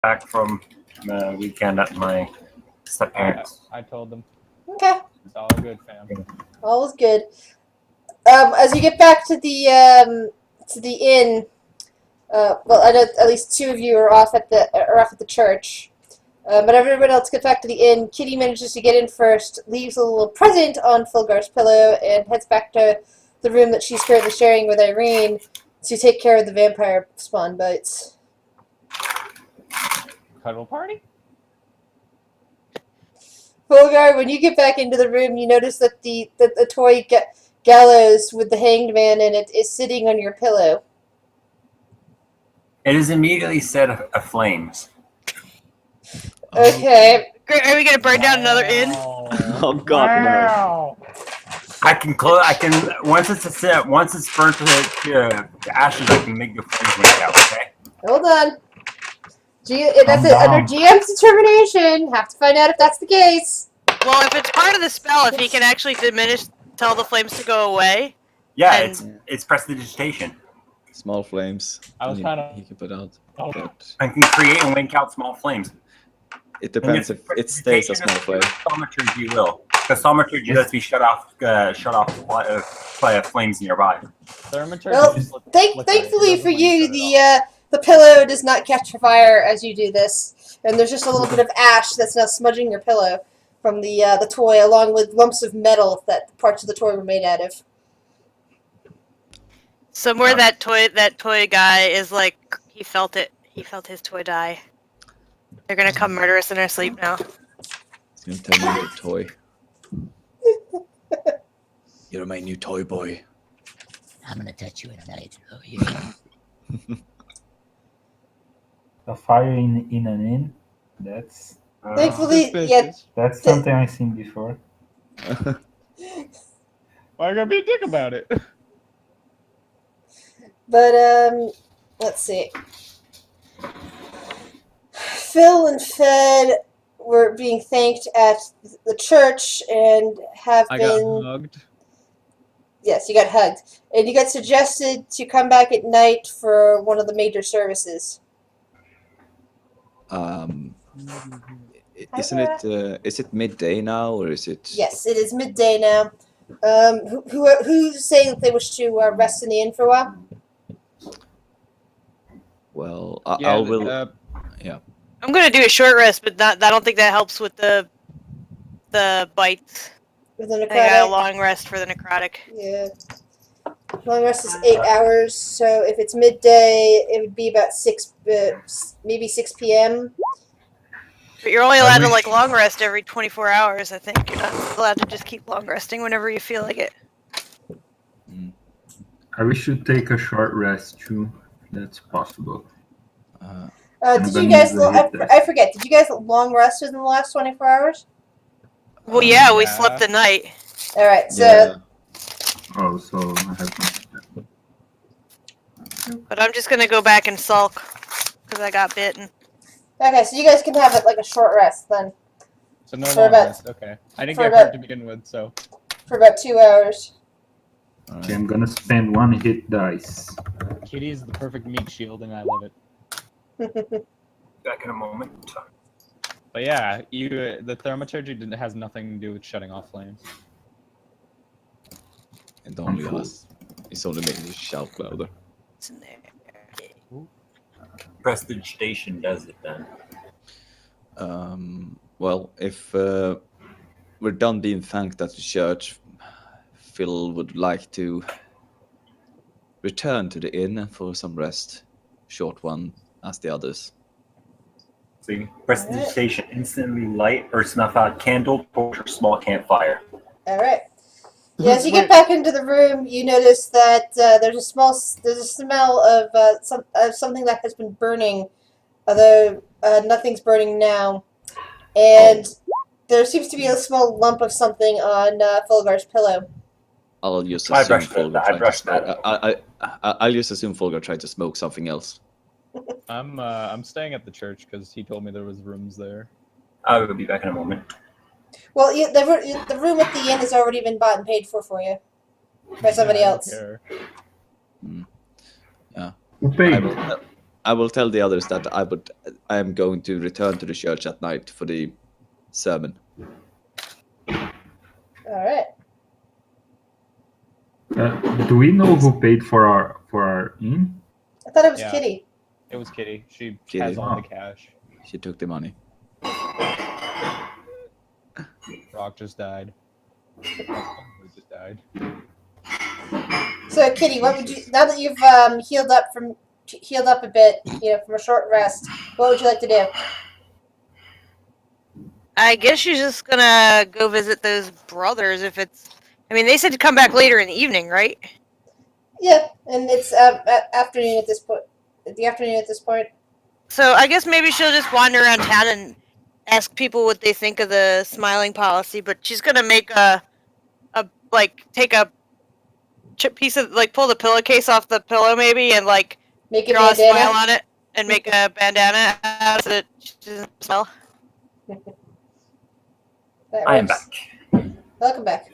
back from the weekend at my step-parents. I told them. Okay. It's all good, fam. All is good. As you get back to the inn, well, I know at least two of you are off at the church. But everyone else gets back to the inn. Kitty manages to get in first, leaves a little present on Fulgar's pillow, and heads back to the room that she's currently sharing with Irene to take care of the vampire spawn bites. Cuddle party? Fulgar, when you get back into the room, you notice that the toy gallows with the hanged man in it is sitting on your pillow. It is immediately set aflames. Okay. Great. Are we gonna burn down another inn? Oh God, no! I can once it's burnt to ashes. I can make the flames wake out. Okay. Hold on. That's it. Under GM's determination. Have to find out if that's the case. Well, if it's part of the spell, if he can actually tell the flames to go away. Yeah, it's prestidigitation. Small flames. I was kind of. He can put out. But I can create and wake out small flames. It depends if it stays a small flame. Thaumaturgy will. Because thaumaturgy lets me shut off supply of flames nearby. Well, thankfully for you, the pillow does not catch fire as you do this, and there's just a little bit of ash that's now smudging your pillow from the toy, along with lumps of metal that parts of the toy were made out of. Somewhere that toy guy is like, he felt it. He felt his toy die. They're gonna come murder us in our sleep now. He's gonna tell me the toy. You're my new toy boy. I'm gonna touch you at night. Oh, yeah. A fire in an inn? That's Thankfully, yeah. that's something I've seen before. Why are you gonna be a dick about it? But, let's see. Phil and Fed were being thanked at the church and have I been... got hugged. Yes, you got hugged. And you got suggested to come back at night for one of the major services. Isn't it? Is it midday now, or is it? Yes, it is midday now. Who's saying that they wish to rest in the inn for a while? Well, Yeah, I will. Yeah. I'm gonna do a short rest, but I don't think that helps with the bites. With the I think I got a necrotic? long rest for the necrotic. Yeah. Long rest is 8 hours, so if it's midday, it would be about 6, maybe 6 p.m. But you're only allowed to like long rest every 24 hours, I think. You're not allowed to just keep long resting whenever you feel like it. We should take a short rest too. That's possible. Did you guys? I forget. Did you guys long rest within the last 24 hours? Well, yeah, we slept the night. All right, so. Yeah. Oh, so I have to... But I'm just gonna go back and sulk because I got bitten. Okay, so you guys can have it like a short rest then. So no For long about- rest. Okay. I didn't for get about- hurt to begin with, so. For about 2 hours. Okay, I'm gonna spend 1 hit dice. Kitty is the perfect meat shield, and I love it. Back in a moment. But yeah, the thaumaturgy has nothing to do with shutting off flames. And only us. It's only making you shout louder. It's in there. Prestidigitation does it then. Well, if we're done being thanked at the church, Phil would like to return to the inn for some rest. Short one, as the others. See, prestidigitation instantly light or snuff out candle, torch, or small campfire. All right. Yeah, as you get back into the room, you notice that there's a smell of something that has been burning, although nothing's burning now, and there seems to be a small lump of something on Fulgar's pillow. I'll just I assume brushed Fulgar that. I tried to brushed smoke. that. I'll just assume Fulgar tried to smoke something else. I'm staying at the church because he told me there was rooms there. I will be back in a moment. Well, the room at the inn has already been bought and paid for you by somebody I don't else. care. Yeah. Who paid? I will tell the others that I am going to return to the church at night for the sermon. All right. Do we know who paid for our inn? I thought it was Yeah. Kitty. It was Kitty. She Kitty. has all the cash. She took the money. Rock just died. Who just died? So, Kitty, what would you now that you've healed up a bit, from a short rest? What would you like to do? I guess she's just gonna go visit those brothers if it's. I mean, they said to come back later in the evening, right? Yeah, and it's afternoon at this point. The afternoon at this point. So I guess maybe she'll just wander around town and ask people what they think of the smiling policy. But she's gonna make take a piece of pull the pillowcase off the pillow maybe and Make a draw a smile bandana. on it and make a bandana out of it. She doesn't smile. That I am works. back. Welcome back.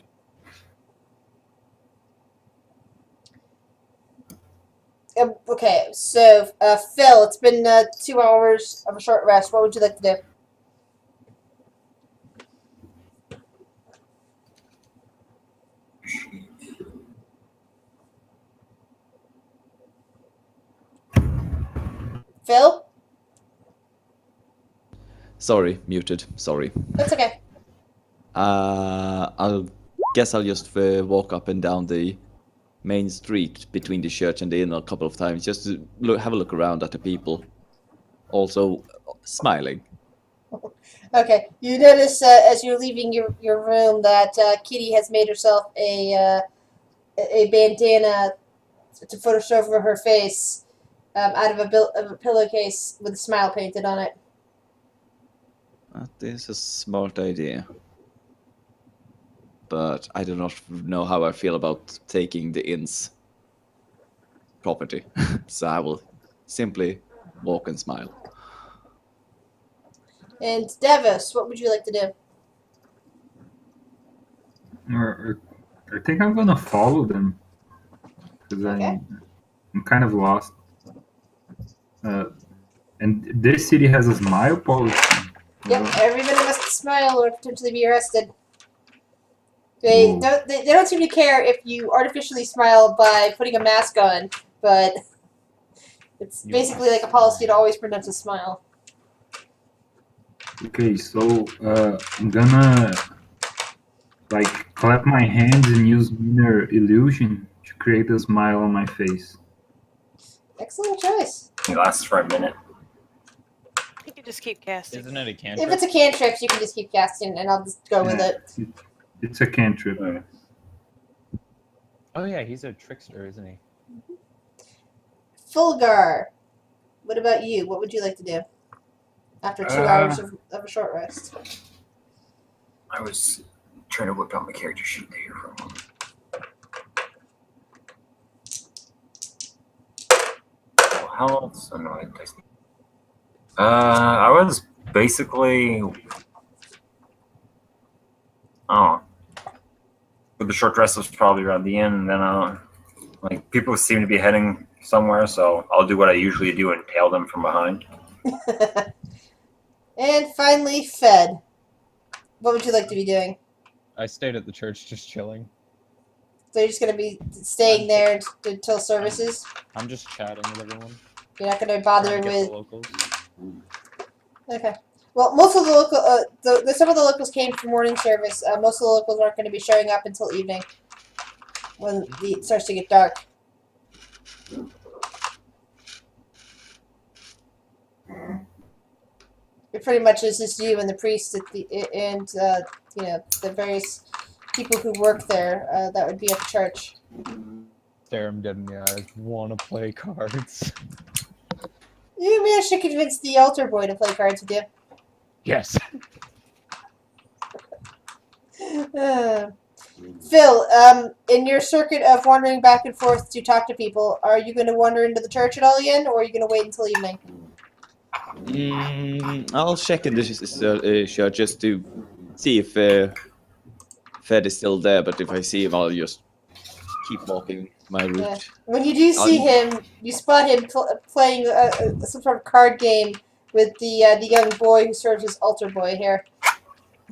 Okay, so Phil, it's been 2 hours of a short rest. What would you like to do? Phil? Sorry, muted. Sorry. That's okay. I'll just walk up and down the main street between the church and the inn a couple of times, just to have a look around at the people. Also, smiling. Okay, you notice as you're leaving your room that Kitty has made herself a bandana to put over her face out of a pillowcase with a smile painted on it. That is a smart idea. But I do not know how I feel about taking the inn's property. So I will simply walk and smile. And Devos, what would you like to do? I think I'm gonna follow them because Okay. I'm kind of lost. And this city has a smile policy. Yep, everybody must smile or potentially be arrested. They Ooh. don't seem to care if you artificially smile by putting a mask on, but it's basically like a policy to always present a smile. Okay, so I'm gonna clap my hands and use inner illusion to create a smile on my face. Excellent choice. It lasts for a minute. You can just keep casting. Isn't it a If cantrip? it's a cantrip, you can just keep casting, and I'll just go with it. It's a cantrip. Oh yeah, he's a trickster, isn't he? Fulgar, what about you? What would you like to do after 2 hours of a short rest? I was trying to whip out my character sheet there for a moment. How else? Oh, no, I was basically. Oh. But the short rest was probably around the end, and then people seem to be heading somewhere, so I'll do what I usually do and tail them from behind. And finally, Fed. What would you like to be doing? I stayed at the church just chilling. So you're just going to be staying there until services? I'm just chatting with everyone. You're not going to bother Trying to get with... the locals. Okay. Well, most of the local, some of the locals came for morning service. Most of the locals aren't going to be showing up until evening, when it starts to get dark. It pretty much is just you and the priest and the various people who work there that would be at the church. Stare him dead in the eyes. Want to play cards? You managed to convince the altar boy to play cards with you. Yes. Phil, in your circuit of wandering back and forth to talk to people, are you going to wander into the church at all again, or are you going to wait until evening? I'll check in the church just to see if Fed is still there, but if I see him, I'll just keep walking my route. Yeah. When you do see him, you spot him playing some sort of card game with the young boy who serves as altar boy here.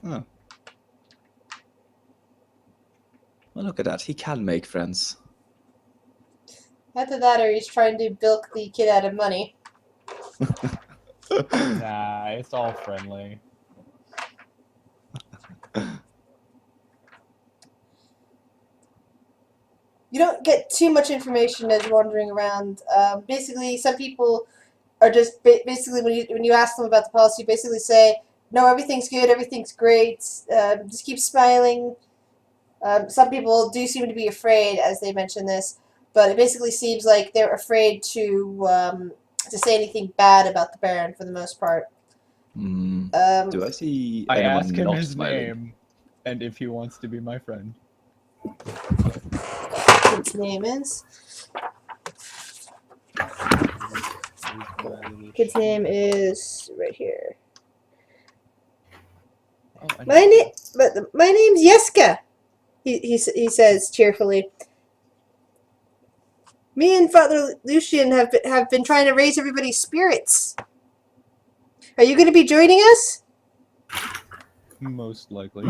Oh. Well, look at that. He can make friends. Either that or he's trying to bilk the kid out of money. Nah, it's all friendly. You don't get too much information as you're wandering around. Basically, some people are just basically when you ask them about the policy, basically say, "No, everything's good, everything's great. Just keep smiling." Some people do seem to be afraid, as they mention this, but it basically seems like they're afraid to say anything bad about the Baron for the most part. Do I see I anyone ask him not his smiling? name, and if he wants to be my friend. Kid's name is. Kid's name is right here. Oh, I know. My name's Yeska. He says cheerfully. Me and Father Lucian have been trying to raise everybody's spirits. Are you going to be joining us? Most likely.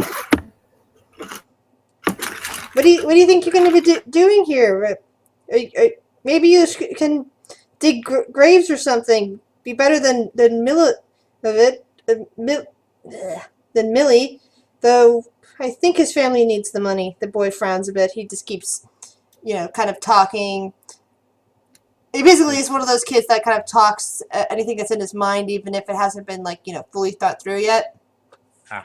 What do you think you're going to be doing here? Maybe you can dig graves or something. Be better than Millie. Though I think his family needs the money. The boy frowns a bit. He just keeps, kind of talking. He basically is one of those kids that kind of talks anything that's in his mind, even if it hasn't been fully thought through yet. Ah.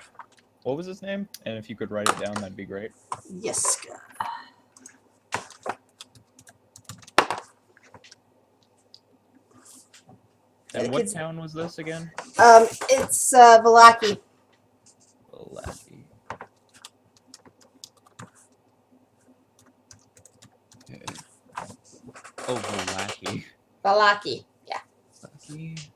What was his name? And if you could write it down, that'd be great. Yes. And what town was this again? It's Valaki. Valaki. Okay. Oh, Valaki. Valaki. Yeah. Valaki.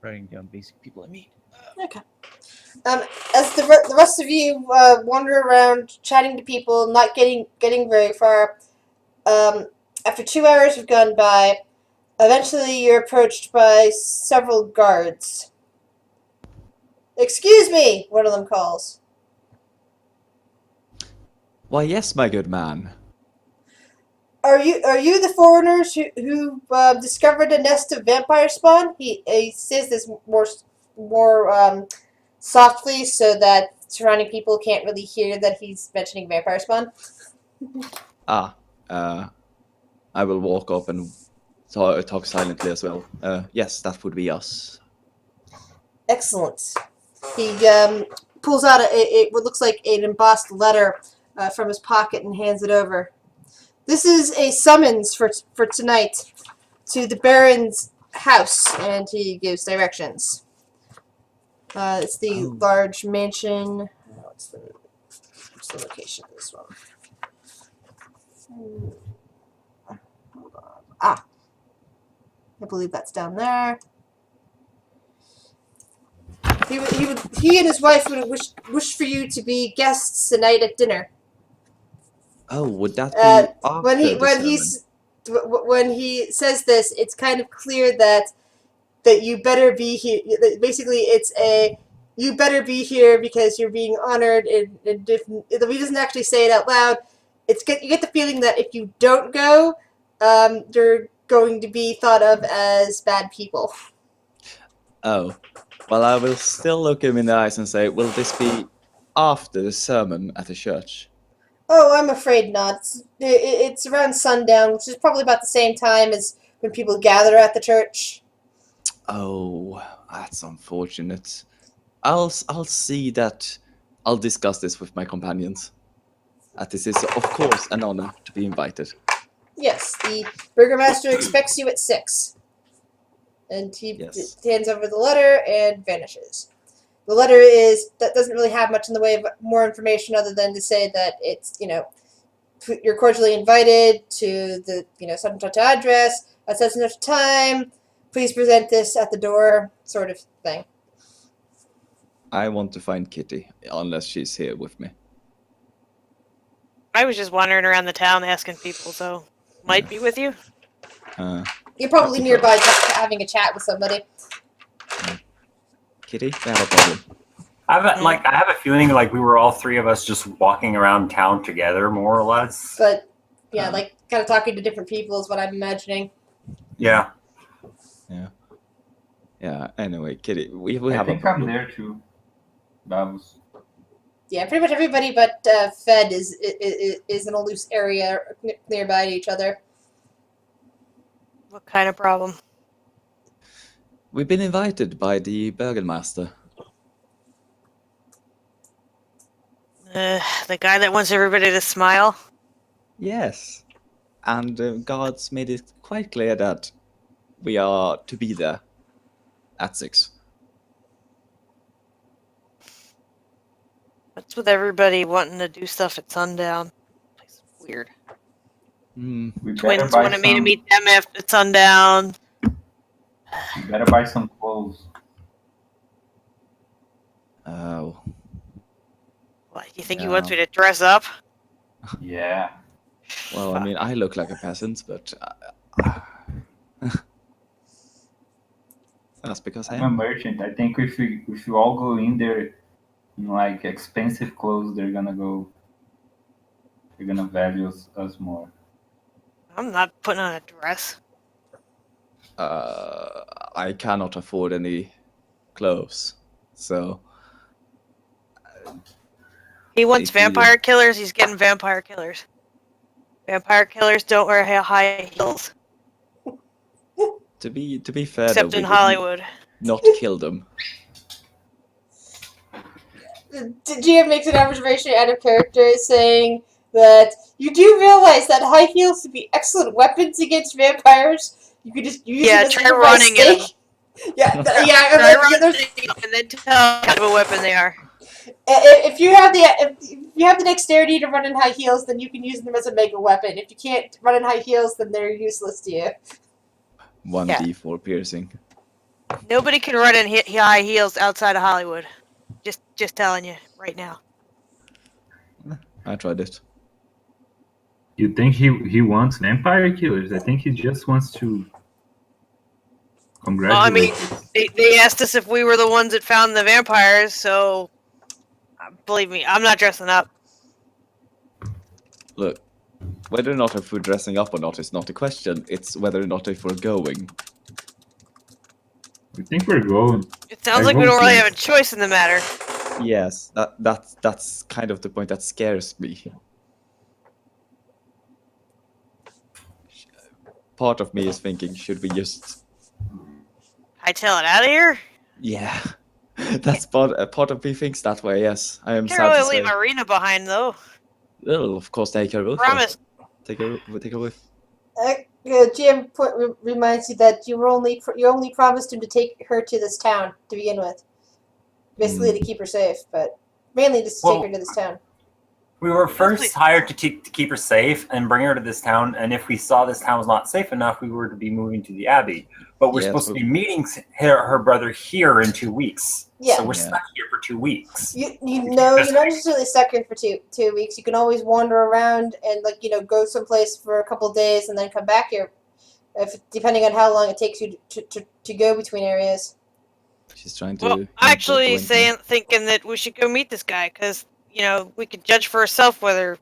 Writing down basic people I meet. Okay. As the rest of you wander around, chatting to people, not getting very far. After 2 hours have gone by, eventually you're approached by several guards. "Excuse me," one of them calls. Why, yes, my good man. Are you the foreigners who discovered a nest of vampire spawn? He says this more softly so that surrounding people can't really hear that he's mentioning vampire spawn. I will walk up and talk silently as well. Yes, that would be us. Excellent. He pulls out what looks like an embossed letter from his pocket and hands it over. "This is a summons for tonight to the Baron's house," and he gives directions. It's the large mansion. What's the location of this one? Hold on. I believe that's down there. He and his wife would wish for you to be guests tonight at dinner. Oh, would that be when he says this, it's kind of clear that you better be here. Basically, it's you better be here because you're being honored. And he doesn't actually say it out loud. You get the feeling that if you don't go, you're going to be thought of as bad people. Oh, well, I will still look him in the eyes and say, will this be after the sermon at the church? Oh, I'm afraid not. It's around sundown, which is probably about the same time as when people gather at the church. Oh, that's unfortunate. I'll see that. I'll discuss this with my companions. This is, of course, an honor to be invited. Yes, the burgomaster expects you at 6. And he hands over the letter and vanishes. The letter doesn't really have much in the way of more information other than to say that it's, you're cordially invited to the such and such address at such and such time. Please present this at the door, sort of thing. I want to find Kitty, unless she's here with me. I was just wandering around the town asking people, so might be with you. You're probably nearby having a chat with somebody. Kitty, we have a problem. I have a feeling like we were all three of us just walking around town together, more or less. But yeah, like kind of talking to different people is what I'm imagining. Yeah. Yeah. Anyway, Kitty, we I have a think problem. I'm there too. Davos. Yeah, pretty much everybody but Fed is in a loose area nearby to each other. What kind of problem? We've been invited by the Burgermaster. The guy that wants everybody to smile. Yes. And guards made it quite clear that we are to be there at 6. What's with everybody wanting to do stuff at sundown? It's weird. Hmm. We better Twins buy wanted me to some- meet them after sundown. We better buy some clothes. Oh. What, you think he Yeah. wants me to dress up? Yeah. Well, I mean, I look like a peasant, but that's because I I'm a am. merchant. I think if we all go in there in like expensive clothes, they're gonna value us more. I'm not putting on a dress. I cannot afford any clothes, so He wants If you- vampire killers, he's getting vampire killers. Vampire killers don't wear high heels, to be fair, except though, in we would Hollywood. not kill them. The GM makes an observation out of character saying that you do realize that high heels would be excellent weapons against vampires. You could just use Yeah, them as try a running at 'em. stake. Yeah, yeah. Try running and then tell what kind of a weapon they are. If you have the dexterity to run in high heels, then you can use them as a mega weapon. If you can't run in high heels, then they're useless to you. 1d4 piercing. Nobody can run in high heels outside of Hollywood. Just telling you right now. I tried it. You think he wants vampire killers? I think he just wants to congratulate Well, I mean, us. they asked us if we were the ones that found the vampires, so believe me, I'm not dressing up. Look, whether or not if we're dressing up or not is not a question. It's whether or not if we're going. I think we're going. It sounds I like we won't don't really be. have a choice in the matter. Yes, that's kind of the point that scares me. Part of me is thinking, should we just... Hightail it out of here? Yeah, that's part of me thinks that way. Yes, I am Can't sad to really say. leave Arena behind though. Well, of course, take her with. Promise. Take her with. GM reminds you that you only promised him to take her to this town to begin with, basically to keep her safe, but mainly just to take her to this town. We were first hired to keep her safe and bring her to this town, and if we saw this town was not safe enough, we were to be moving to the Abbey. But we're Yeah, supposed so- to be meeting her brother here in 2 weeks. Yeah. So we're Yeah. stuck here for 2 weeks. You're not necessarily stuck here for two weeks. You can always wander around and go someplace for a couple of days and then come back here, depending on how long it takes you to go between areas. She's trying to. Well, to actually, go in- thinking that we should go meet this guy because we can judge for ourselves whether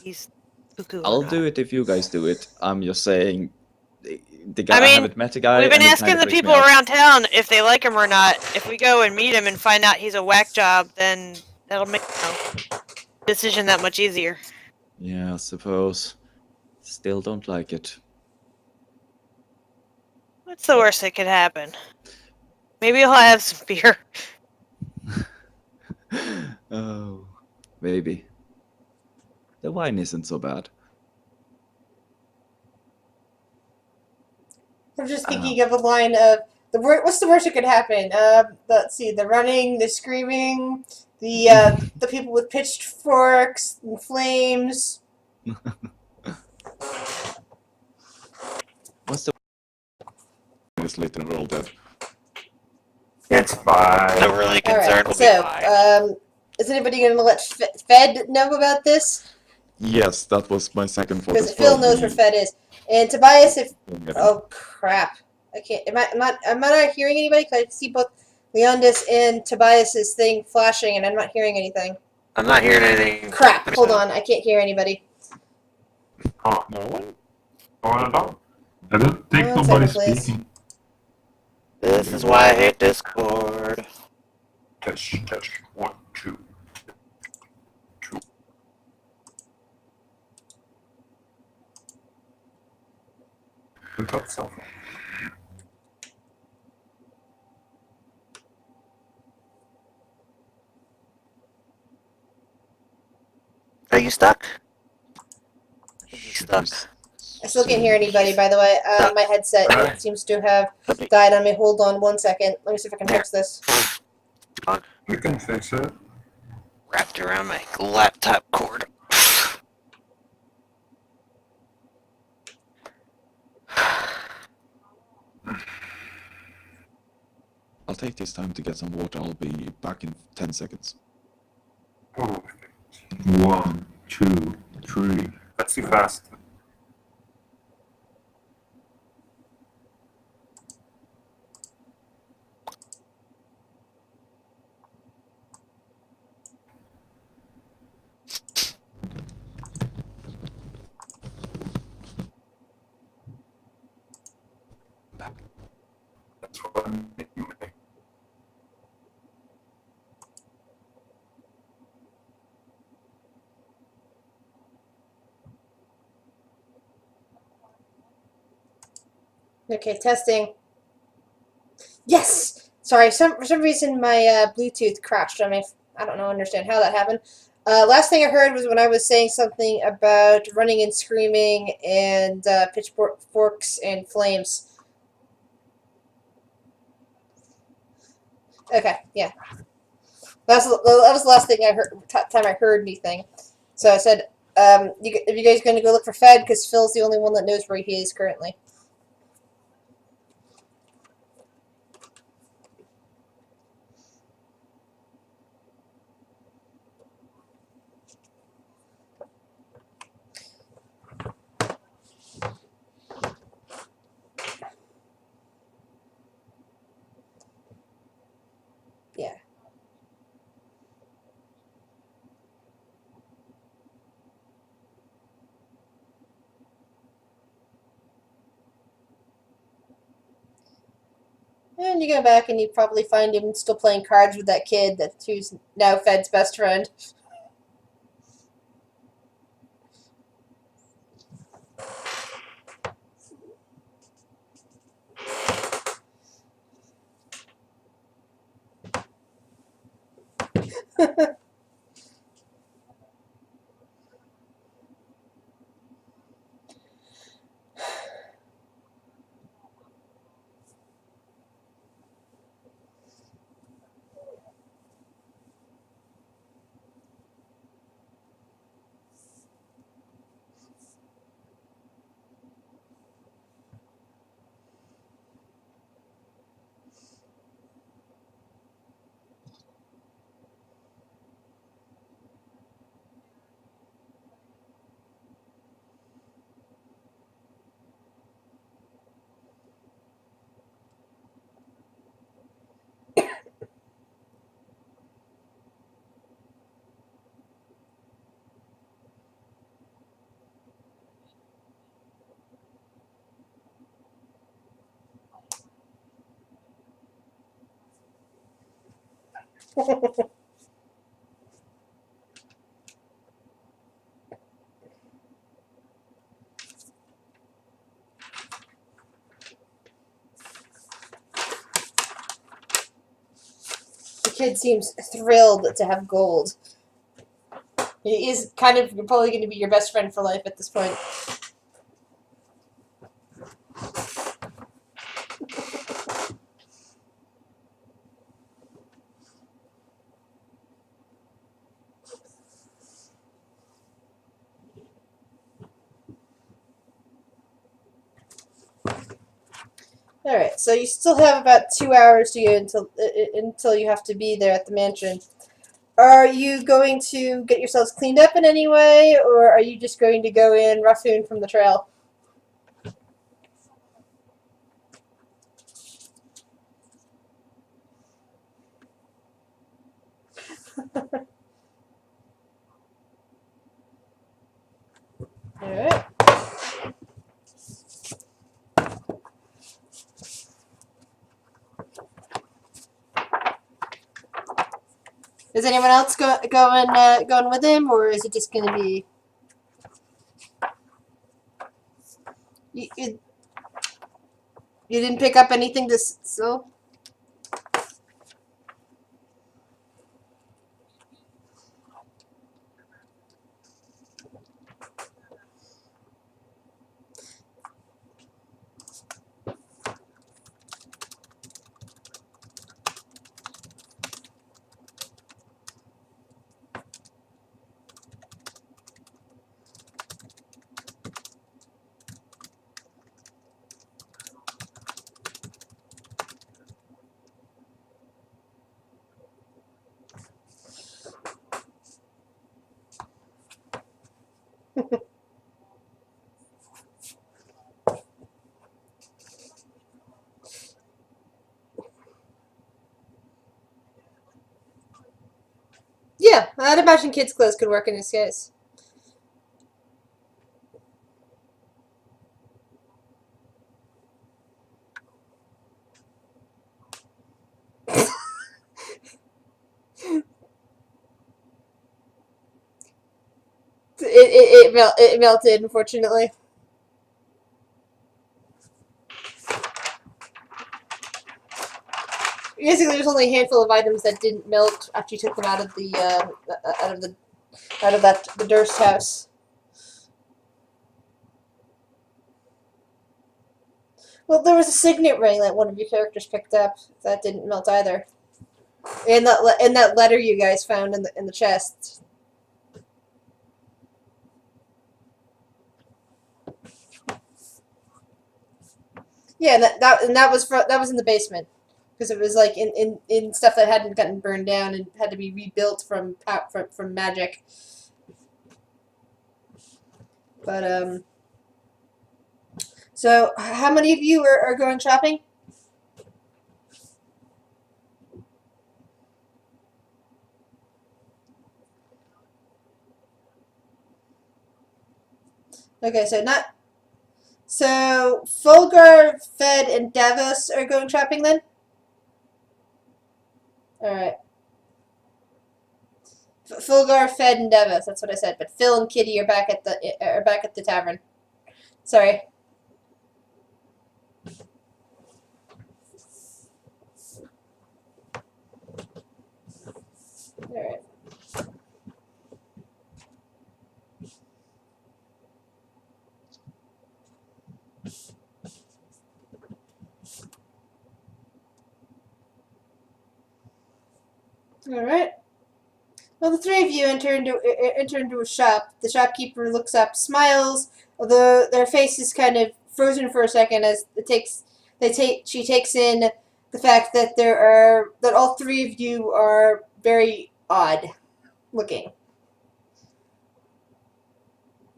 he's cuckoo. or I'll not. do it if you guys do it. I'm just saying. The guy, I mean, haven't met the guy. We've been and it asking kinda the freaks me people out. around town if they like him or not. If we go and meet him and find out he's a whack job, then that'll make the decision that much easier. Yeah, I suppose. Still don't like it. What's the worst that could happen? Maybe he'll have some beer. Oh, maybe. The wine isn't so bad. I'm just thinking of a line of what's the worst that could happen? Let's see, the running, the screaming, the people with pitchforks and flames. What's the minutes later and we're all dead? It's fine. The really concerned will be so, fine. is anybody going to let Fed know about this? Yes, that was my second thought Because as well. Phil knows where Fed is. And Tobias, if... Oh, crap. I can't... Am I not hearing anybody? Because I see both Leondis and Tobias's thing flashing, and I'm not hearing anything. I'm not hearing anything. Crap. Hold on. I can't hear anybody. Oh, No one? no one at all. I don't think One nobody's second, please. speaking. This is why I hate Discord. Test. 1, 2. Look up cell phone. Are you stuck? You stuck. I still can't hear anybody, by the way. My headset seems to have died on me. Hold on 1 second. Let me see if I can fix this. We can fix it. Wrapped around my laptop cord. I'll take this time to get some water. I'll be back in 10 seconds. Oh, 1, 2, 3. that's too fast. That's what I'm making. Okay, testing. Yes! Sorry, for some reason my Bluetooth crashed on me. I don't understand how that happened. Last thing I heard was when I was saying something about running and screaming and pitchforks and flames. Okay, yeah. That was the last thing I heard. Time I heard anything. So I said, "Are you guys going to go look for Fed? Because Phil's the only one that knows where he is currently." Yeah. And you go back and you probably find him still playing cards with that kid who's now Fed's best friend. The kid seems thrilled to have gold. He is kind of probably going to be your best friend for life at this point. All right, so you still have about 2 hours to go until you have to be there at the mansion. Are you going to get yourselves cleaned up in any way, or are you just going to go in raccoon from the trail? All right. Is anyone else going with him, or is it just going to be you? You didn't pick up anything to sell? Yeah, I'd imagine kids' clothes could work in this case. It melted, unfortunately. Basically, there's only a handful of items that didn't melt after you took them out of the the Durst house. Well, there was a signet ring that one of your characters picked up that didn't melt either. In that letter you guys found in the chest. Yeah, and that was in the basement because it was like in stuff that hadn't gotten burned down and had to be rebuilt from magic. But so how many of you are going shopping? Okay, so Fulgar, Fed, and Davos are going shopping then? Alright. Fulgar, Fed, and Davos, that's what I said. But Phil and Kitty are back at the tavern. Sorry. Alright. Alright. Well, the three of you enter into a shop. The shopkeeper looks up, smiles, although their face is kind of frozen for a second as she takes in the fact that all three of you are very odd looking.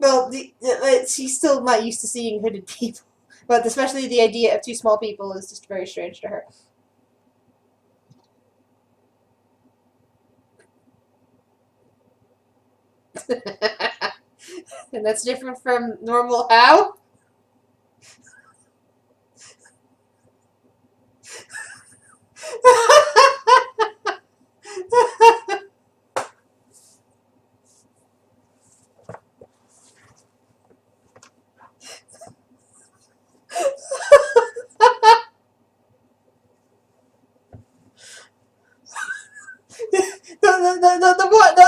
Well, she's still not used to seeing hooded people, but especially the idea of two small people is just very strange to her. And that's different from normal how?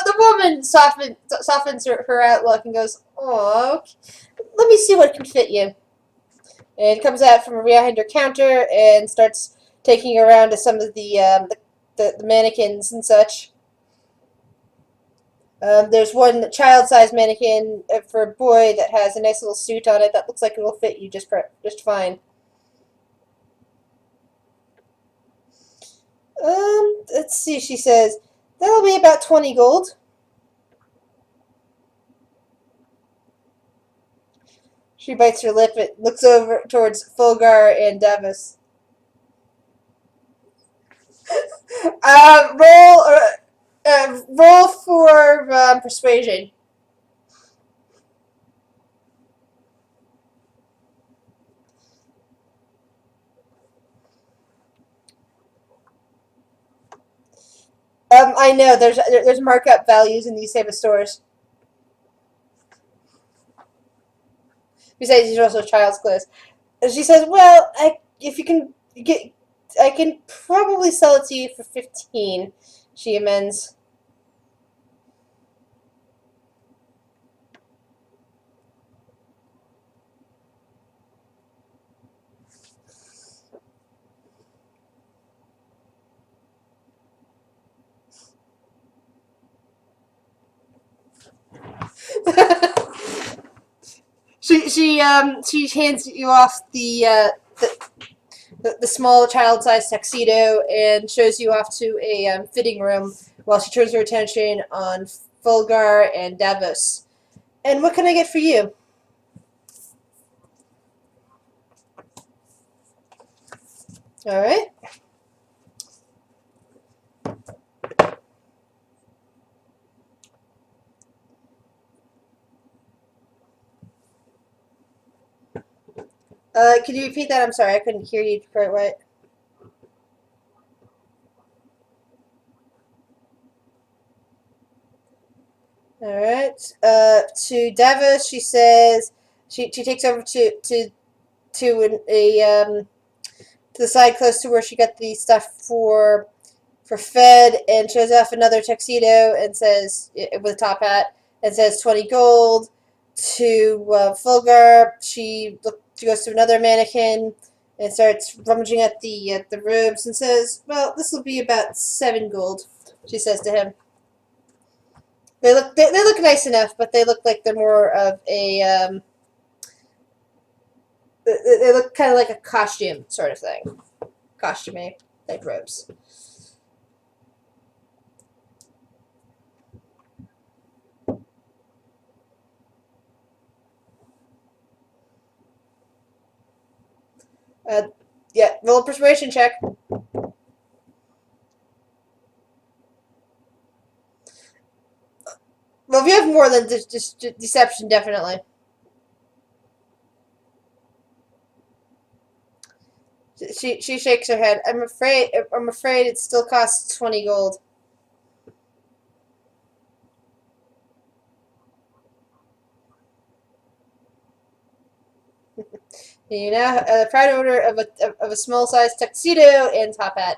The woman softens her outlook and goes, "Oh, let me see what can fit you." And comes out from behind her counter and starts taking around to some of the mannequins and such. There's one child-sized mannequin for a boy that has a nice little suit on it that looks like it will fit you just fine. let's see, she says, that'll be about 20 gold. She bites her lip and looks over towards Fulgar and Davis. Roll for persuasion. I know there's markup values in these type of stores. Besides, these are also child's clothes. And she says, "Well, if you can get, I can probably sell it to you for 15." She amends. She hands you off the small child-sized tuxedo and shows you off to a fitting room while she turns her attention on Fulgar and Davos. And what can I get for you? All right. Could you repeat that? I'm sorry, I couldn't hear you quite right. All right. To Davos, she says she takes over to the side close to where she got the stuff for Fed, and shows off another tuxedo and says, with a top hat, and says 20 gold. To Fulgar, she goes to another mannequin and starts rummaging at the rooms and says, "Well, this will be about 7 gold." She says to him. They look nice enough, but they look like they're more of a they look kind of like a costume sort of thing, costumey type robes. Yeah, roll a persuasion check. Well, if you have more than just deception, definitely. She shakes her head. I'm afraid it still costs 20 gold. You now have the proud owner of a small sized tuxedo and top hat.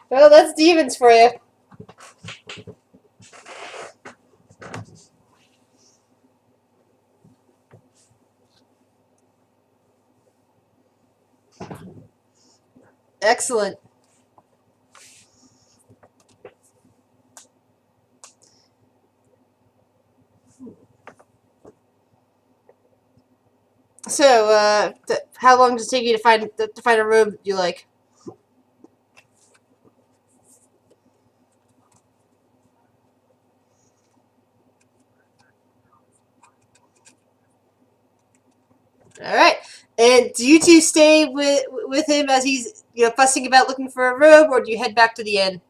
Well, that's demons for you. Excellent. So, how long does it take you to find a room you like? All right. And do you two stay with him as he's fussing about looking for a room, or do you head back to the inn?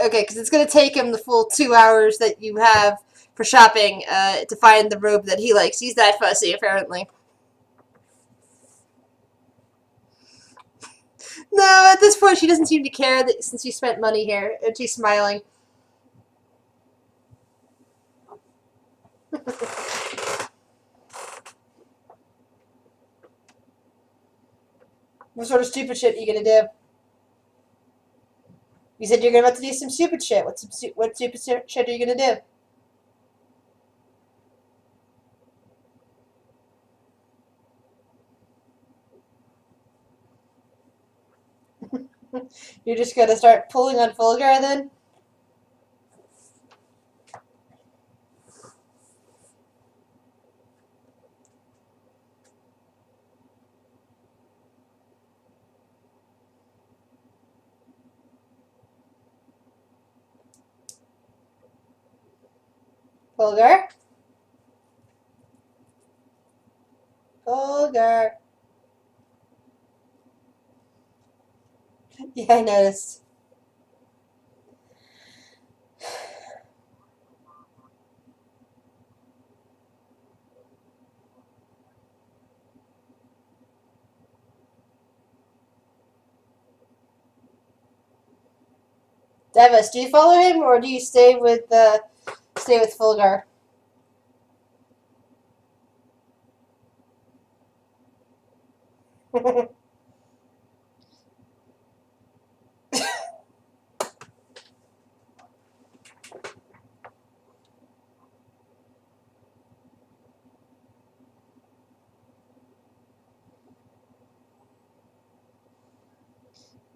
Okay, because it's going to take him the full 2 hours that you have for shopping to find the robe that he likes. He's that fussy, apparently. No, at this point, she doesn't seem to care that since you spent money here, and she's smiling. What sort of stupid shit are you gonna do? You said you're about to do some stupid shit. What stupid shit are you gonna do? You're just gonna start pulling on Fulgar then? Fulgar? Fulgar. Yeah, I noticed. Davis, do you follow him or do you stay with Fulgar?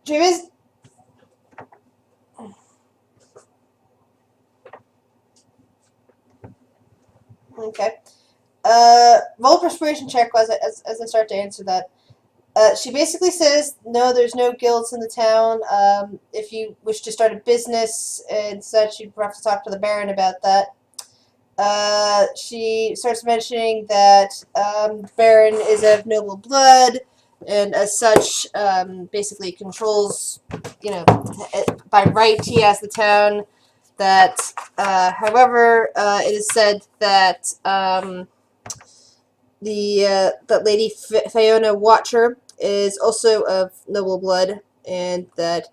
Javis? Okay. Roll a persuasion check as I start to answer that. She basically says, no, there's no guilds in the town. If you wish to start a business and such, you'd have to talk to the Baron about that. She starts mentioning that Baron is of noble blood, and as such, basically controls, by right he has the town. That, however, it is said that that Lady Fiona Watcher is also of noble blood, and that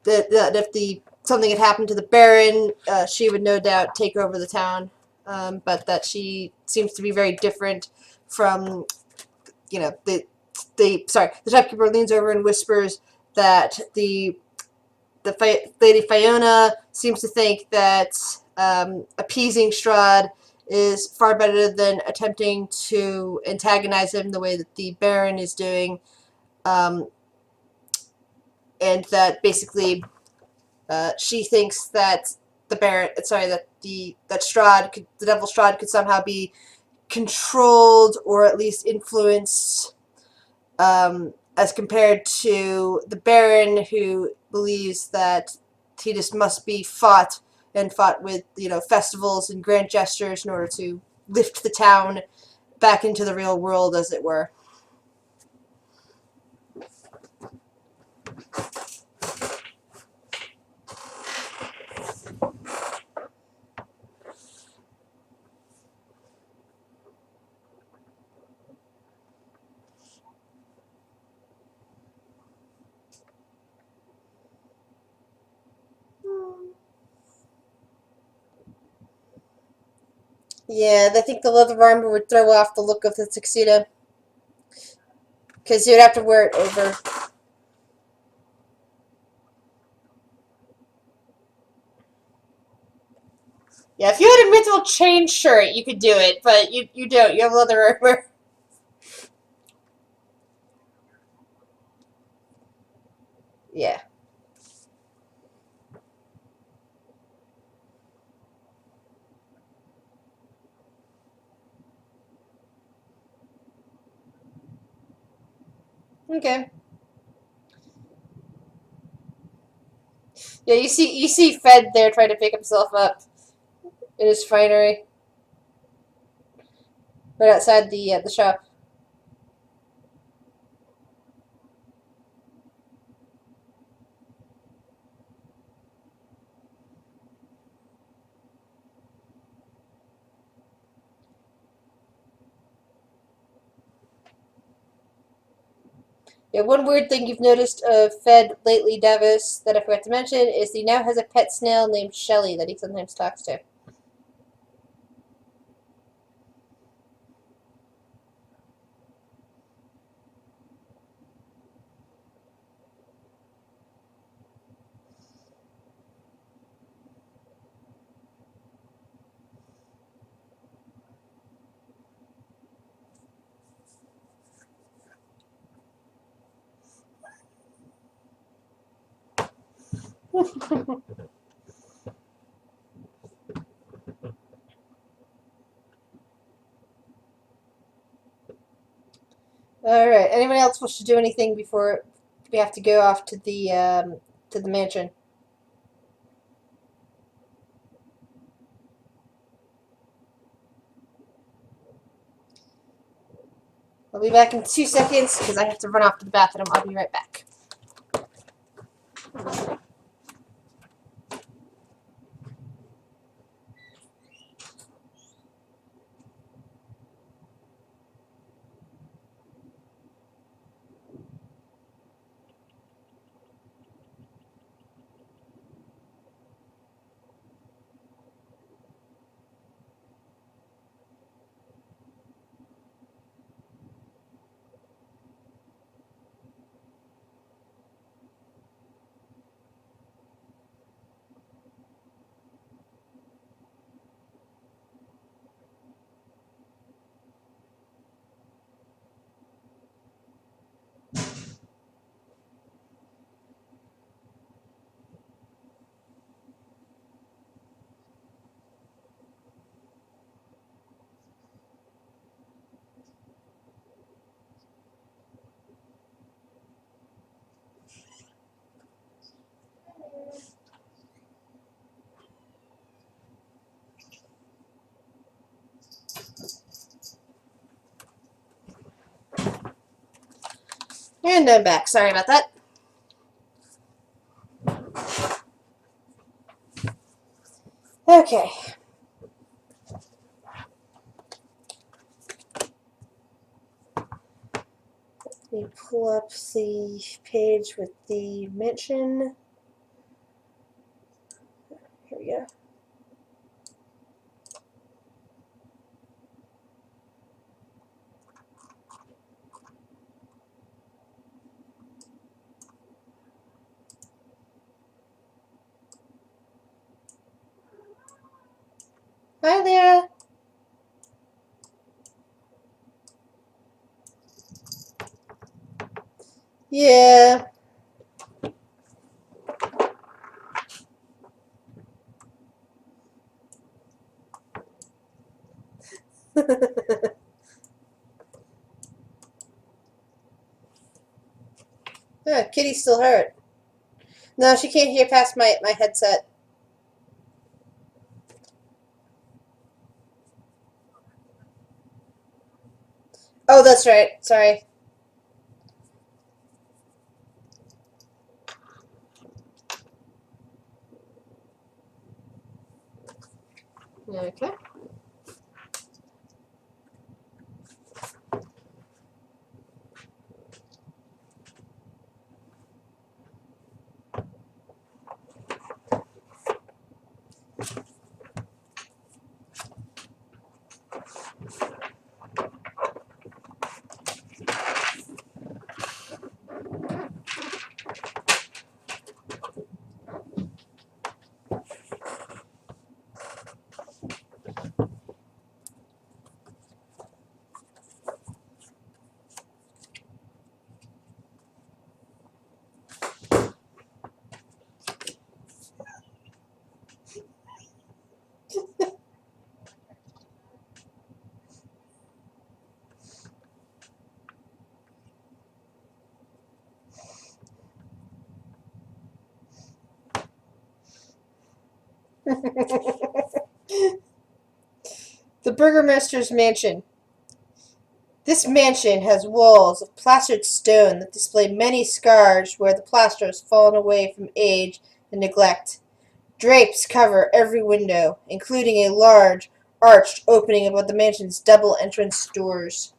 if something had happened to the Baron, she would no doubt take over the town. But that she seems to be very different from, the shopkeeper leans over and whispers that Lady Fiona seems to think that appeasing Strahd is far better than attempting to antagonize him the way that the Baron is doing, and that basically she thinks that the Devil Strahd could somehow be controlled or at least influenced, as compared to the Baron, who believes that he just must be fought with, festivals and grand gestures in order to lift the town back into the real world, as it were. Yeah, I think the leather armor would throw off the look of the tuxedo. Because you'd have to wear it over. Yeah, if you had a mithril chain shirt, you could do it, but you don't. You have leather armor. Yeah. Okay. Yeah, you see Fed there trying to pick himself up in his finery. Right outside the shop. Yeah, one weird thing you've noticed of Fed lately, Davis, that I forgot to mention, is he now has a pet snail named Shelly that he sometimes talks to. All right. Anyone else wish to do anything before we have to go off to the mansion? I'll be back in 2 seconds because I have to run off to the bathroom. I'll be right back. And I'm back. Sorry about that. Okay. Let me pull up the page with the mention. Here we go. Hi there. Yeah. Oh, Kitty's still hurt. No, she can't hear past my headset. Oh, that's right. Sorry. Okay. The Burgomaster's Mansion. This mansion has walls of plastered stone that display many scars where the plaster has fallen away from age and neglect. Drapes cover every window, including a large, arched opening above the mansion's double entrance doors.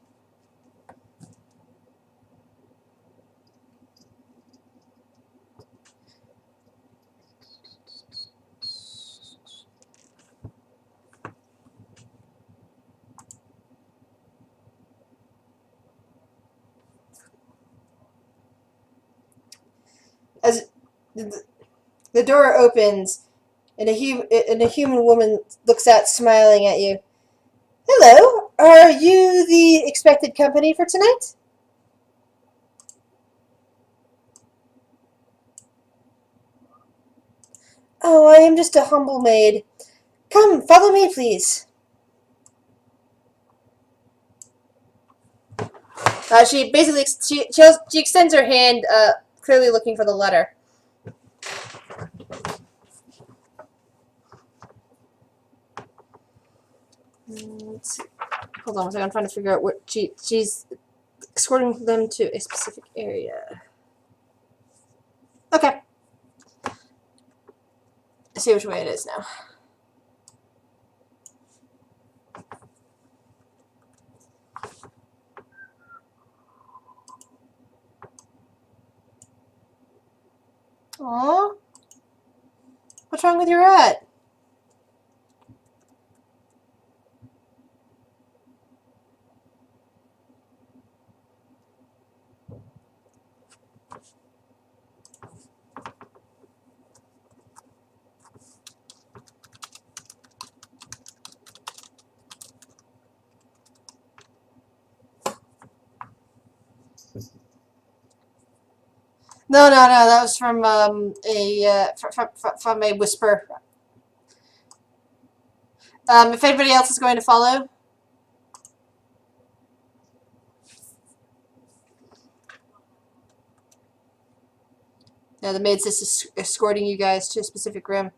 As the door opens, and a human woman looks out, smiling at you. Hello, are you the expected company for tonight? Oh, I am just a humble maid. Come, follow me, please. She basically she extends her hand, clearly looking for the letter. Let's see. Hold on a second. I'm trying to figure out what she's escorting them to a specific area. Okay. I see which way it is now. Aww. What's wrong with your rat? No, no, no. That was from from a whisper. If anybody else is going to follow. Yeah, the maid's just escorting you guys to a specific room.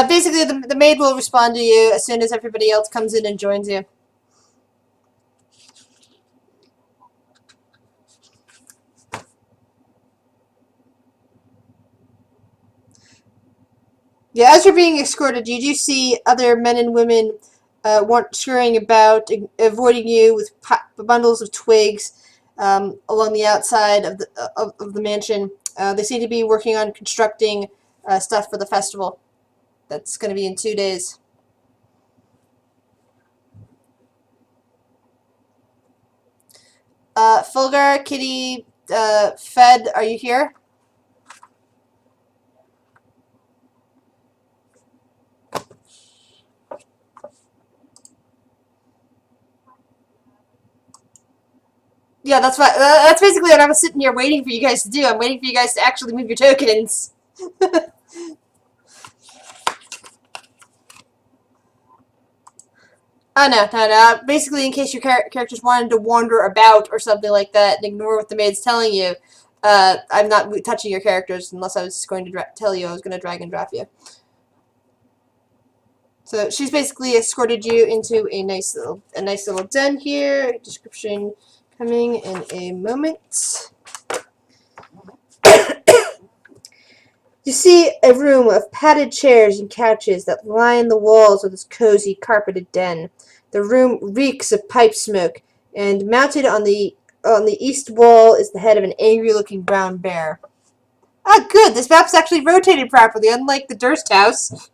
Basically, the maid will respond to you as soon as everybody else comes in and joins you. Yeah, as you're being escorted, you do see other men and women scurrying about, avoiding you with bundles of twigs along the outside of the mansion. They seem to be working on constructing stuff for the festival. That's going to be in 2 days. Fulgar, Kitty, Fed, are you here? Yeah, that's what. That's basically what I was sitting here waiting for you guys to do. I'm waiting for you guys to actually move your tokens. Oh, no, no, no. Basically, in case your characters wanted to wander about or something like that and ignore what the maid's telling you, I'm not touching your characters unless I was going to tell you I was going to drag and drop you. So she's basically escorted you into a nice little den here. Description coming in a moment. You see a room of padded chairs and couches that line the walls of this cozy, carpeted den. The room reeks of pipe smoke, and mounted on the east wall is the head of an angry-looking brown bear. Ah, good. This map's actually rotated properly, unlike the Durst house.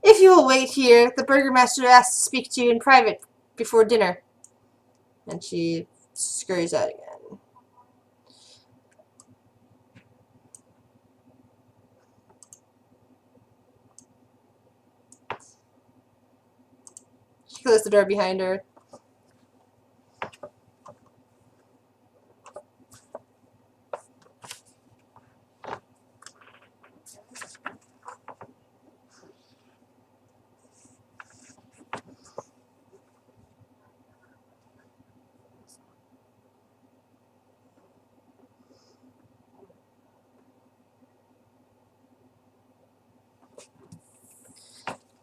If you will wait here, the burgomaster asks to speak to you in private before dinner. And she scurries out again. She closed the door behind her.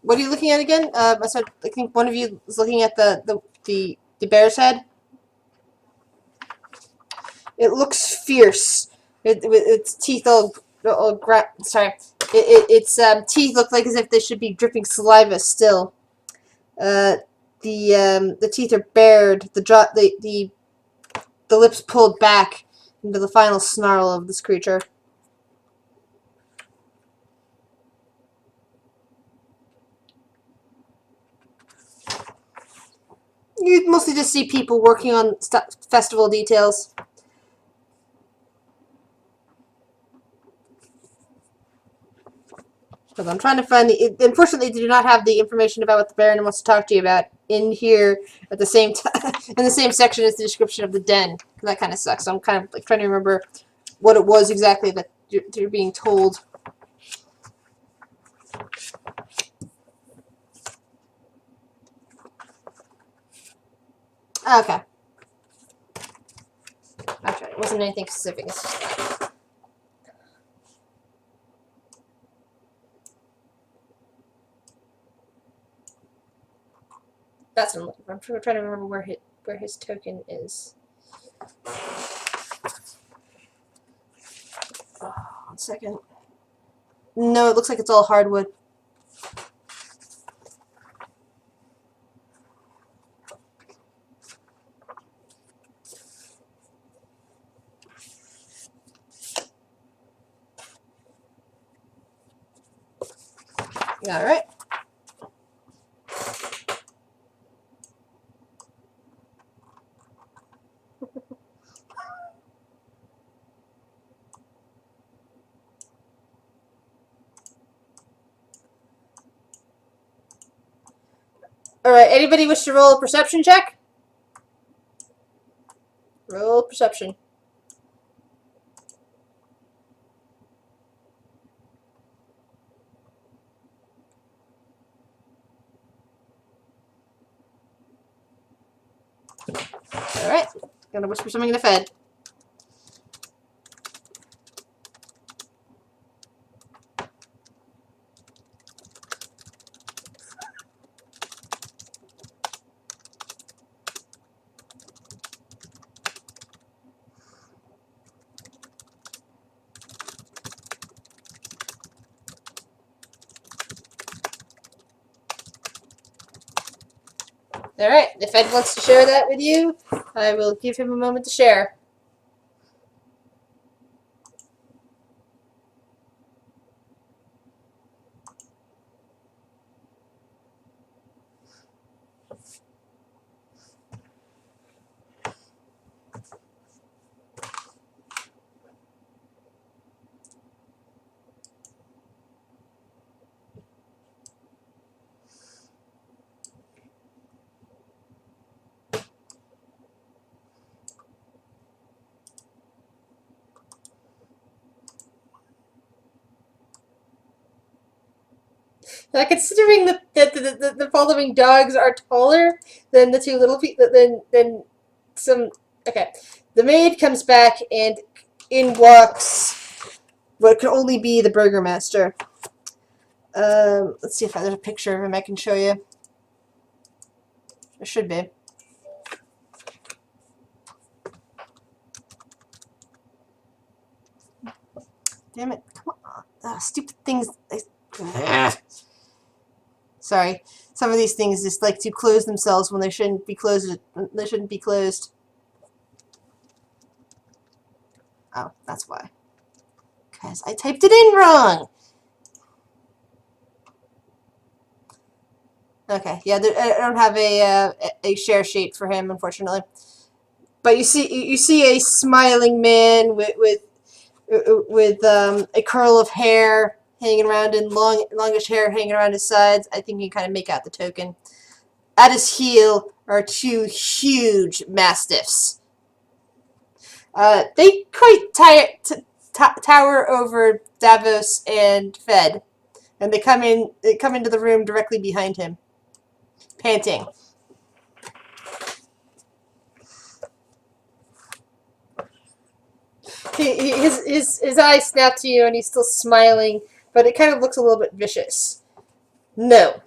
What are you looking at again? I think one of you is looking at the bear's head. It looks fierce. Its teeth its teeth look like as if they should be dripping saliva still. The teeth are bared. The lips pulled back into the final snarl of this creature. You mostly just see people working on festival details. Because I'm trying to find the. Unfortunately, they do not have the information about what the Baron wants to talk to you about in here at the same time, in the same section as the description of the den. That kind of sucks. So I'm kind of like trying to remember what it was exactly that you're being told. Okay. Actually, it wasn't anything specific. It's just that. That's what I'm looking for. I'm trying to remember where his token is. Oh, 1 second. No, it looks like it's all hardwood. Alright. Alright, anybody wish to roll a perception check? Roll perception. Alright. Gonna whisper something in the Fed. Alright, if Ed wants to share that with you, I will give him a moment to share. Now, considering that the following dogs are taller than the two little people, than some. Okay, the maid comes back and in walks what could only be the burgomaster. Let's see if there's a picture of him I can show you. There should be. Damn it! Come on, stupid things. Sorry, some of these things just like to close themselves when they shouldn't be closed. They shouldn't be closed. Oh, that's why. Because I typed it in wrong. Okay, yeah, I don't have a share sheet for him, unfortunately. But you see a smiling man with a curl of hair hanging around and longish hair hanging around his sides. I think you can kind of make out the token. At his heel are two huge mastiffs. They quite tower over Davos and Fed, and they come into the room directly behind him, panting. His eyes snap to you, and he's still smiling, but it kind of looks a little bit vicious. No,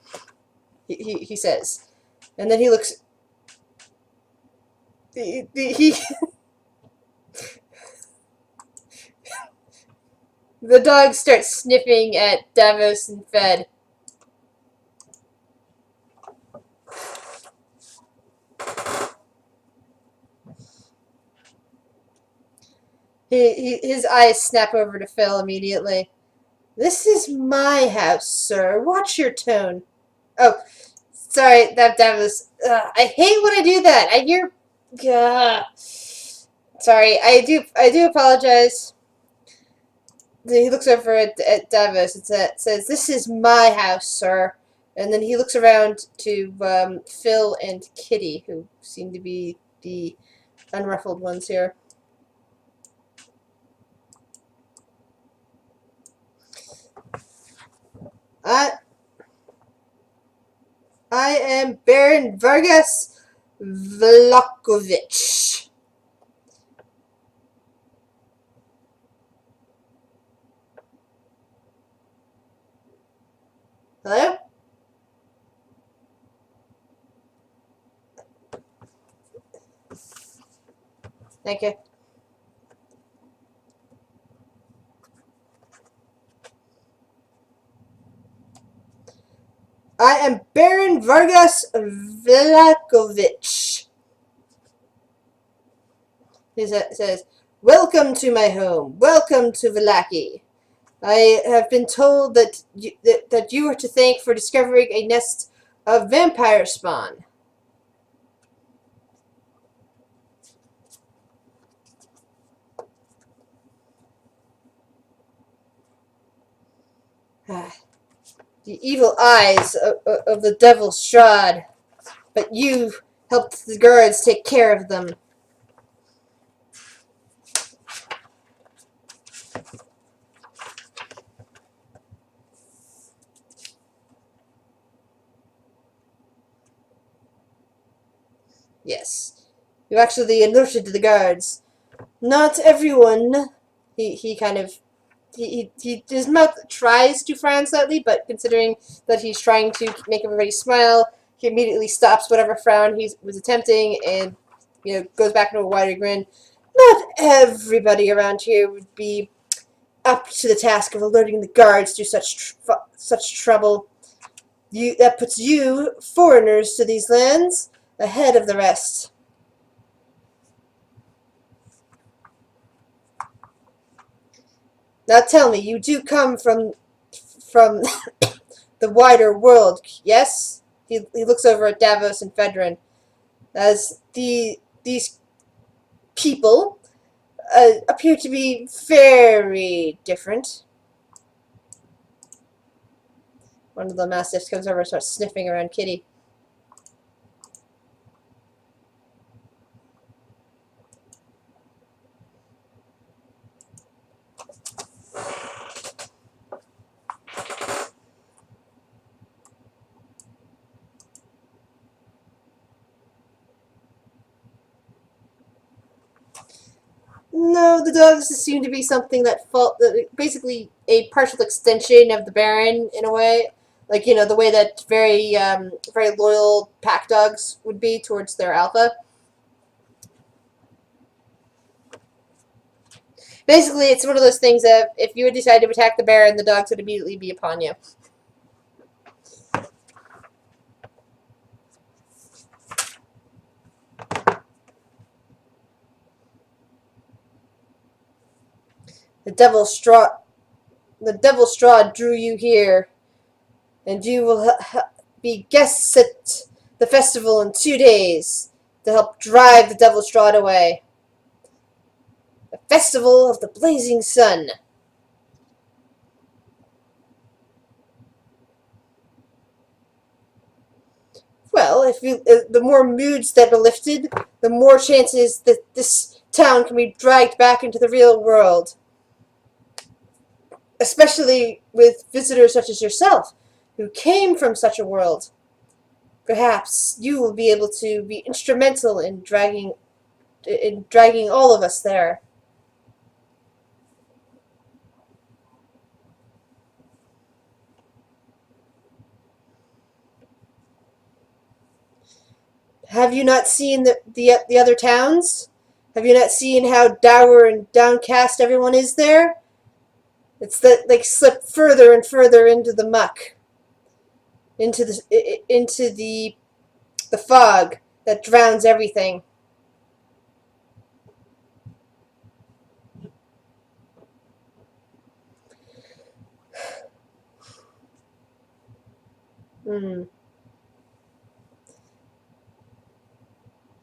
he says, and then he looks. He the dog starts sniffing at Davos and Fed. His eyes snap over to Phil immediately. This is my house, sir. Watch your tone. Oh, sorry, that was. I hate when I do that. I hear. Sorry, I do apologize. He looks over at Davos and says, "This is my house, sir." And then he looks around to Phil and Kitty, who seem to be the unruffled ones here. I am Baron Vargas Vlakovich. Hello? Thank you. I am Baron Vargas Vlakovich. He says, "Welcome to my home. Welcome to Vallaki. I have been told that you are to thank for discovering a nest of vampire spawn." The evil eyes of the devil Strahd, but you helped the guards take care of them. Yes, you actually alerted the guards. Not everyone. He kind of his mouth tries to frown slightly, but considering that he's trying to make everybody smile, he immediately stops whatever frown he was attempting and, goes back into a wider grin. Not everybody around here would be up to the task of alerting the guards to such trouble. That puts you, foreigners to these lands, ahead of the rest. Now tell me, you do come from the wider world, yes? He looks over at Davos and Fedrin. As these people appear to be very different. One of the mastiffs comes over and starts sniffing around Kitty. No, the dogs seem to be something that basically a partial extension of the Baron in a way, like the way that very loyal pack dogs would be towards their alpha. Basically, it's one of those things of if you would decide to attack the Baron, the dogs would immediately be upon you. The devil Strahd drew you here, and you will be guests at the festival in 2 days to help drive the devil Strahd away. The festival of the blazing sun. Well, the more moods that are lifted, the more chances that this town can be dragged back into the real world. Especially with visitors such as yourself, who came from such a world. Perhaps you will be able to be instrumental in dragging all of us there. Have you not seen the other towns? Have you not seen how dour and downcast everyone is there? It's that slip further and further into the muck, into the fog that drowns everything.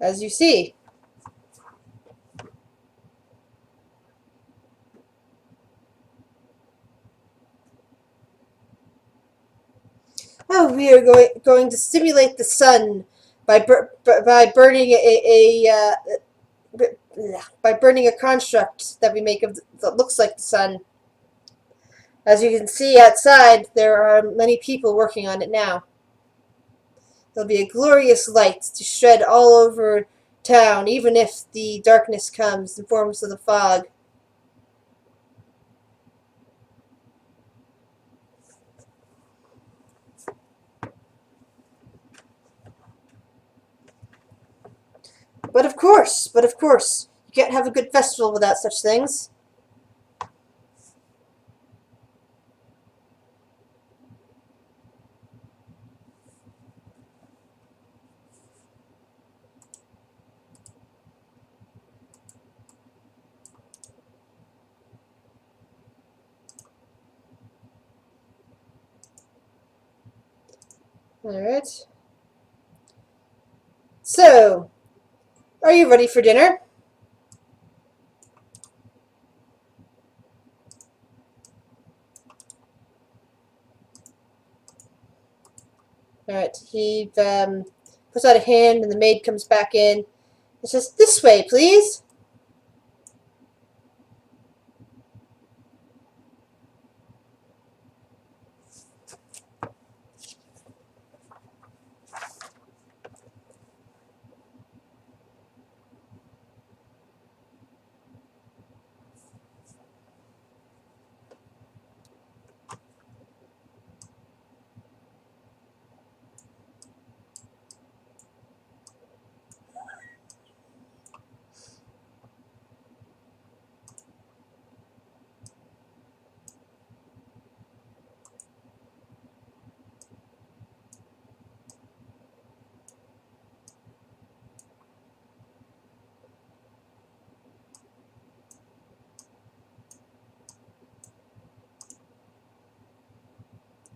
as you see. Oh, we are going to simulate the sun by burning by burning a construct that we make that looks like the sun. As you can see outside, there are many people working on it now. There'll be a glorious light to shed all over town, even if the darkness comes in forms of the fog. But of course, you can't have a good festival without such things. Alright. So, are you ready for dinner? Alright, he puts out a hand and the maid comes back in and says, "This way, please."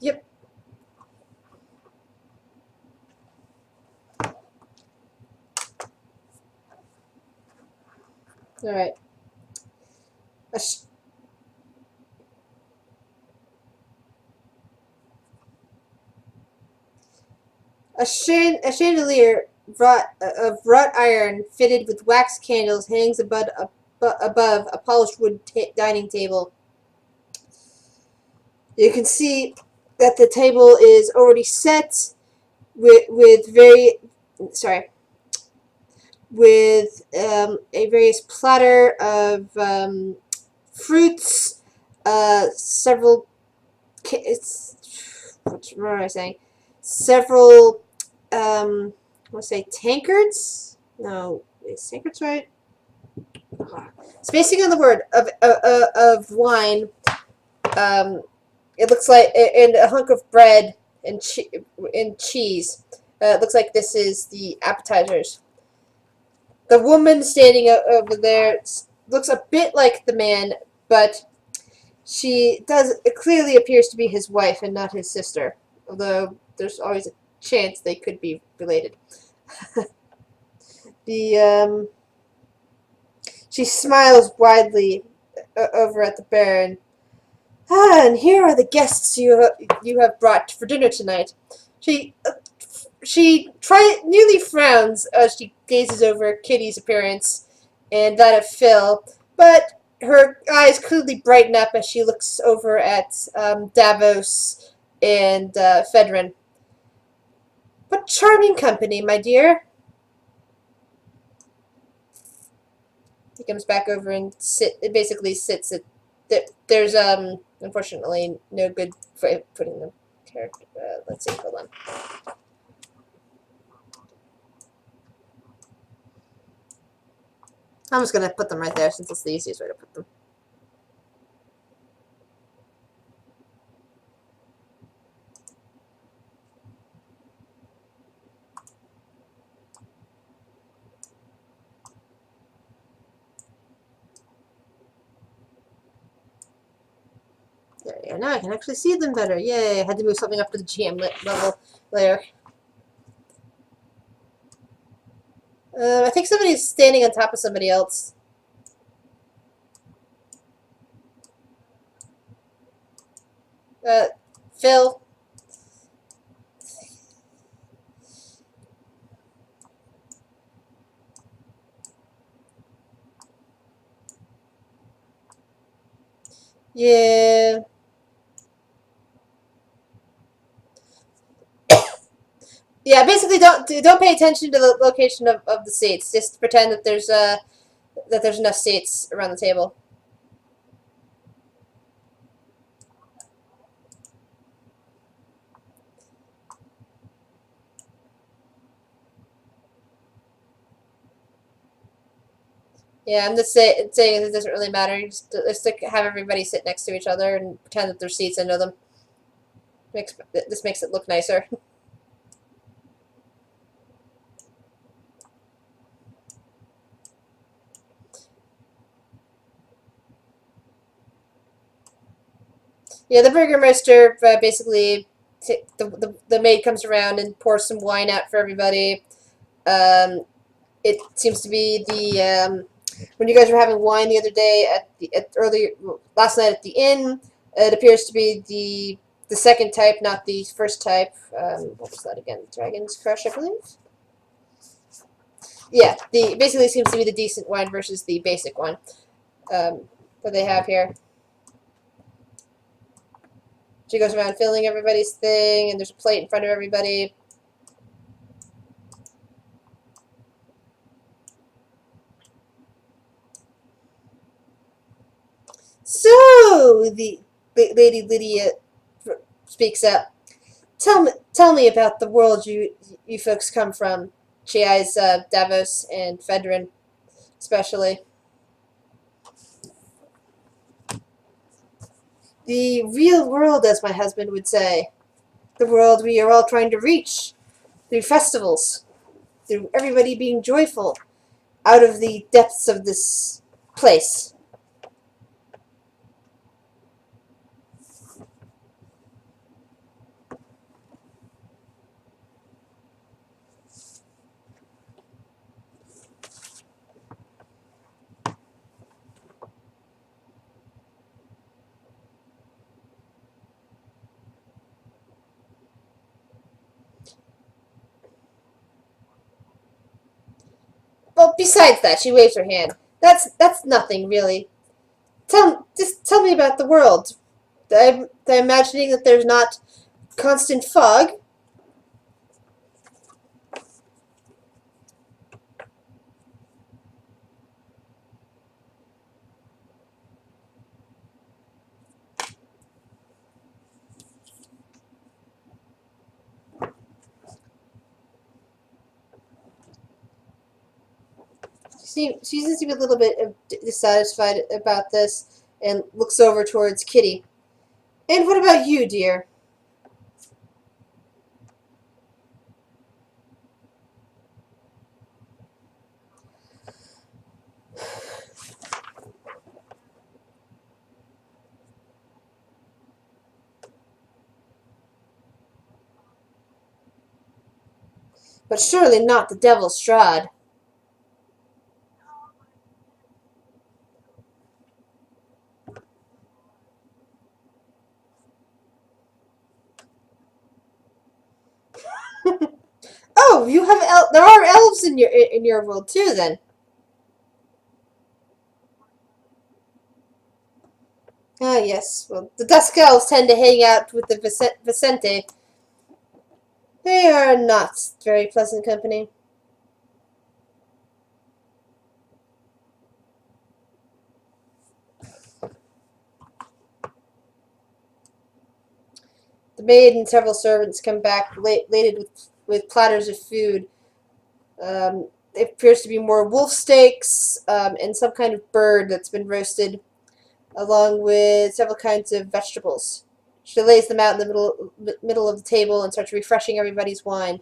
Yep. Alright. A chandelier of wrought iron fitted with wax candles hangs above a polished wood dining table. You can see that the table is already set with a various platter of fruits, several. What am I saying? Several. I want to say tankards. No, is tankards right? Spacing on the word of wine. It looks like and a hunk of bread and cheese. It looks like this is the appetizers. The woman standing over there looks a bit like the man, but it clearly appears to be his wife and not his sister. Although there's always a chance they could be related. She smiles widely over at the Baron. "Ah, and here are the guests you have brought for dinner tonight." She nearly frowns as she gazes over Kitty's appearance and that of Phil, but her eyes clearly brighten up as she looks over at Davos and Fedrin. "What charming company, my dear." He comes back over and basically sits at. There's unfortunately no good for putting the character. Let's see, hold on. I'm just gonna put them right there since it's the easiest way to put them. There we go. Now I can actually see them better. Yay! I had to move something up to the GM level layer. I think somebody's standing on top of somebody else. Phil. Yeah. Yeah, basically don't pay attention to the location of the seats. Just pretend that there's enough seats around the table. Yeah, I'm just saying it doesn't really matter. You just like, have everybody sit next to each other and pretend that there's seats under them. This makes it look nicer. Yeah, the Burgermeister basically the maid comes around and pours some wine out for everybody. It seems to be the when you guys were having wine the other day last night at the inn. It appears to be the second type, not the first type. What was that again? Dragon's Crush, I believe. Yeah, the basically seems to be the decent wine versus the basic one that they have here. She goes around filling everybody's thing, and there's a plate in front of everybody. So the Lady Lydia speaks up. Tell me about the world you folks come from. She eyes Davos and Fedrin, especially. The real world, as my husband would say. The world we are all trying to reach through festivals, through everybody being joyful, out of the depths of this place. Well, besides that, she waves her hand. That's nothing, really. Just tell me about the world. I'm imagining that there's not constant fog. She seems to be a little bit dissatisfied about this and looks over towards Kitty. And what about you, dear? But surely not the Devil's Strahd. Oh, you have there are elves in your world too, then. Ah, yes. Well, the Dusk Elves tend to hang out with the Vicente. They are not very pleasant company. The maid and several servants come back laden with platters of food. It appears to be more wolf steaks and some kind of bird that's been roasted, along with several kinds of vegetables. She lays them out in the middle of the table and starts refreshing everybody's wine.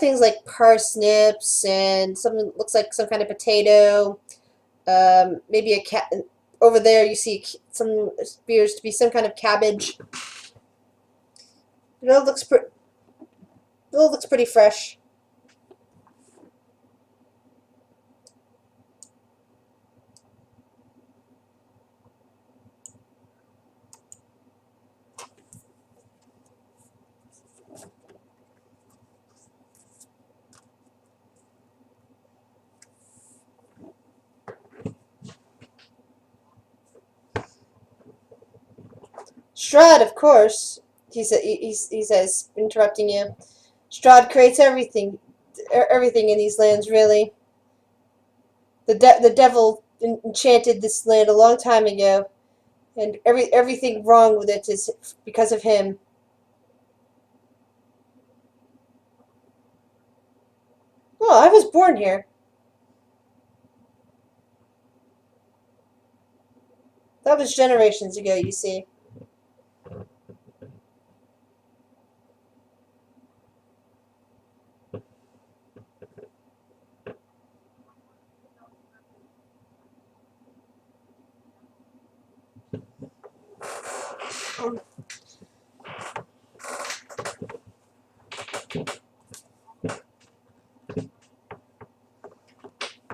things like parsnips and something that looks like some kind of potato. Maybe a cat. Over there, you see some appears to be some kind of cabbage. It all looks pretty fresh. Strahd, of course, he says, interrupting you. Strahd creates everything in these lands, really. The devil enchanted this land a long time ago, and everything wrong with it is because of him. Oh, I was born here. That was generations ago, you see.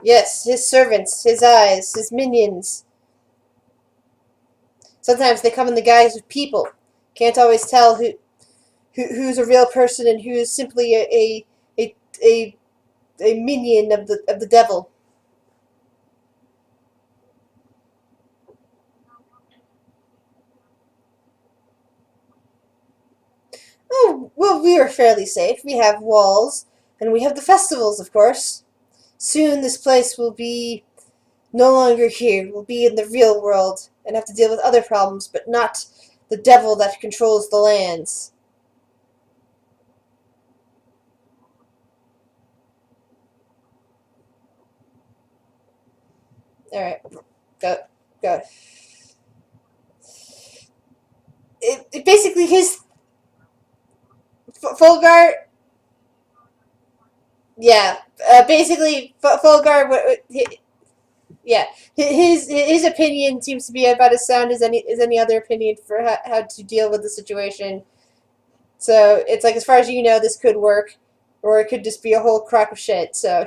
Yes, his servants, his eyes, his minions. Sometimes they come in the guise of people. Can't always tell who's a real person and who is simply a minion of the devil. Oh, well, we are fairly safe. We have walls, and we have the festivals, of course. Soon this place will be no longer here. We'll be in the real world and have to deal with other problems, but not the devil that controls the lands. Alright, go. It basically his Fulgar. Yeah, basically Fulgar. Yeah, his opinion seems to be about as sound as any other opinion for how to deal with the situation. So it's like, as far as you know, this could work, or it could just be a whole crock of shit. So.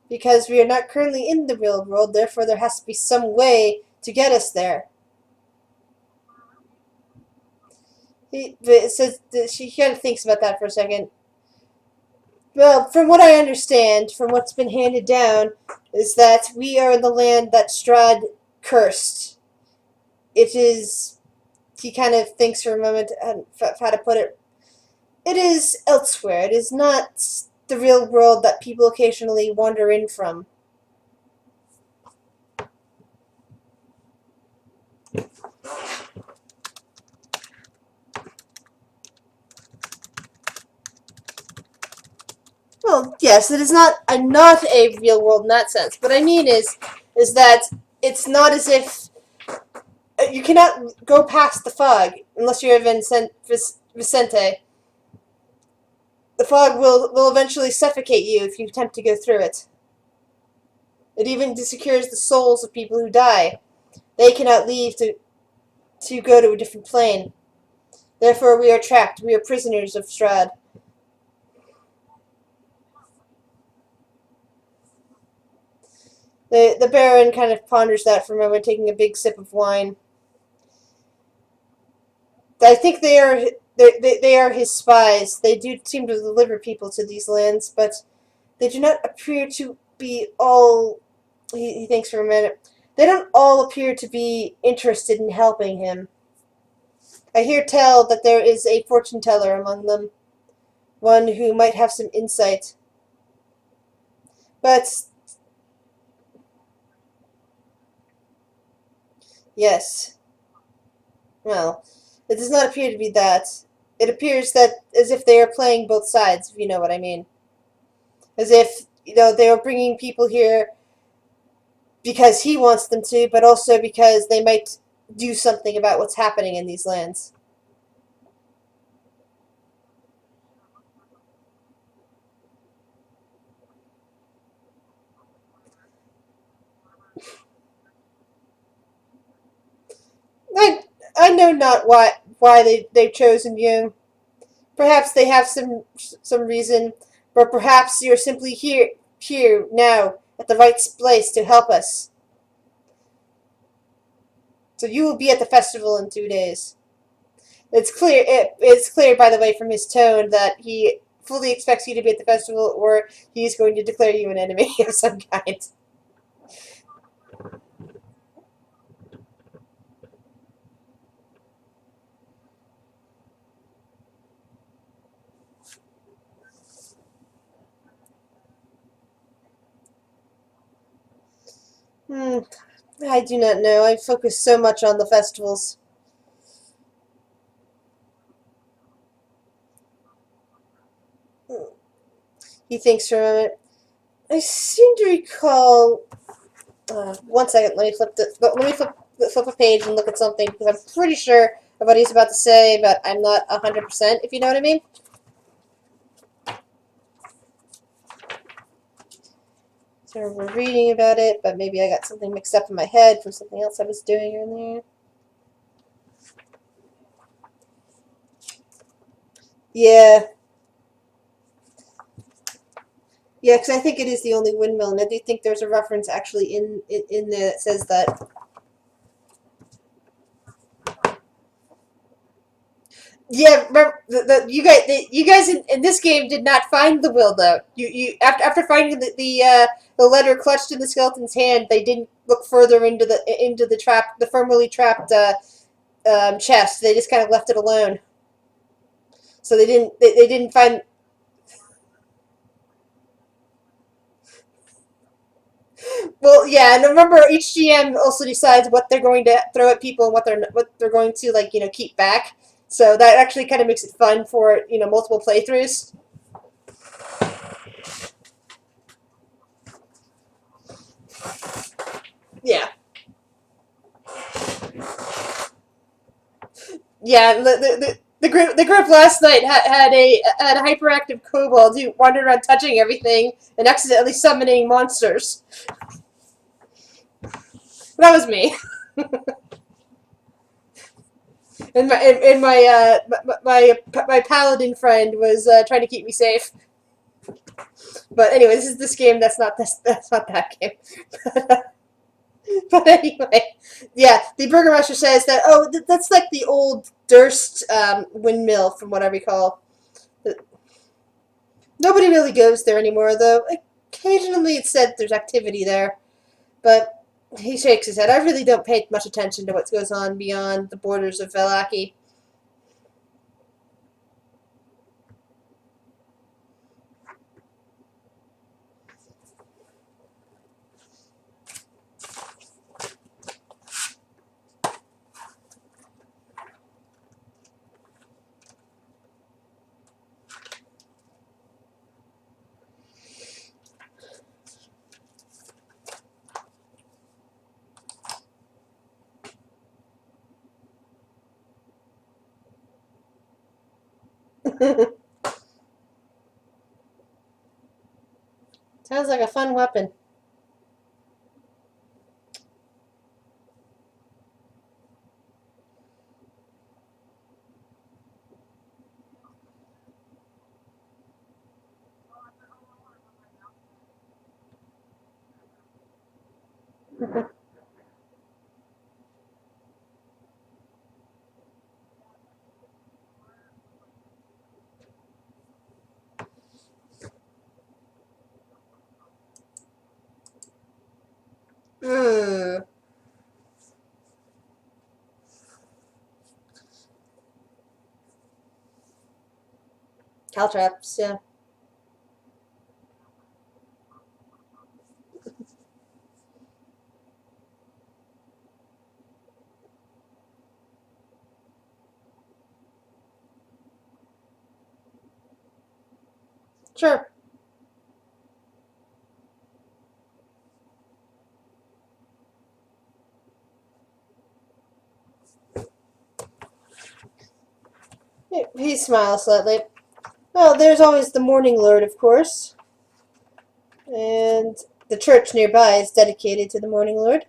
Because we are not currently in the real world, therefore there has to be some way to get us there. She kind of thinks about that for a second. Well, from what I understand, from what's been handed down, is that we are in the land that Strahd cursed. It is... He kind of thinks for a moment how to put it. It is elsewhere. It is not the real world that people occasionally wander in from. Well, yes, it is not a real world in that sense. What I mean is that it's not as if you cannot go past the fog unless you're Vicente. The fog will eventually suffocate you if you attempt to go through it. It even secures the souls of people who die. They cannot leave to go to a different plane. Therefore, we are trapped. We are prisoners of Strahd. The Baron kind of ponders that for a moment, taking a big sip of wine. I think they are his spies. They do seem to deliver people to these lands, but they do not appear to be all... He thinks for a minute. They don't all appear to be interested in helping him. I hear tell that there is a fortune teller among them, one who might have some insight. But yes, well, it does not appear to be that. It appears that as if they are playing both sides, if you know what I mean. As if, they are bringing people here because he wants them to, but also because they might do something about what's happening in these lands. I know not why they've chosen you. Perhaps they have some reason, or perhaps you're simply here now at the right place to help us. So you will be at the festival in 2 days. It's clear, by the way, from his tone that he fully expects you to be at the festival, or he's going to declare you an enemy of some kind. I do not know. I focus so much on the festivals. He thinks for a moment. I seem to recall. 1 second. Let me flip a page and look at something because I'm pretty sure of what he's about to say, but I'm not 100%. If you know what I mean. So we're reading about it, but maybe I got something mixed up in my head from something else I was doing earlier. Yeah. Yeah, because I think it is the only windmill, and I do think there's a reference actually in there that says that. Yeah, remember you guys in this game did not find the will though. You after finding the letter clutched in the skeleton's hand, they didn't look further into the firmly trapped chest. They just kind of left it alone. So they didn't find. Well, yeah, and remember, each GM also decides what they're going to throw at people and what they're going to keep back. So that actually kind of makes it fun for multiple playthroughs. Yeah, yeah. The group last night had a hyperactive kobold who wandered around touching everything and accidentally summoning monsters. That was me. And my paladin friend was trying to keep me safe. But anyway, this is this game. That's not that game. But anyway, yeah, the burgomaster says that that's like the old Durst windmill from what I recall. Nobody really goes there anymore, though. Occasionally, it's said there's activity there, but he shakes his head. I really don't pay much attention to what goes on beyond the borders of Velaki. Sounds like a fun weapon. Caltrops, yeah. Sure. He smiles slightly. Well, there's always the Morning Lord, of course. And the church nearby is dedicated to the Morning Lord.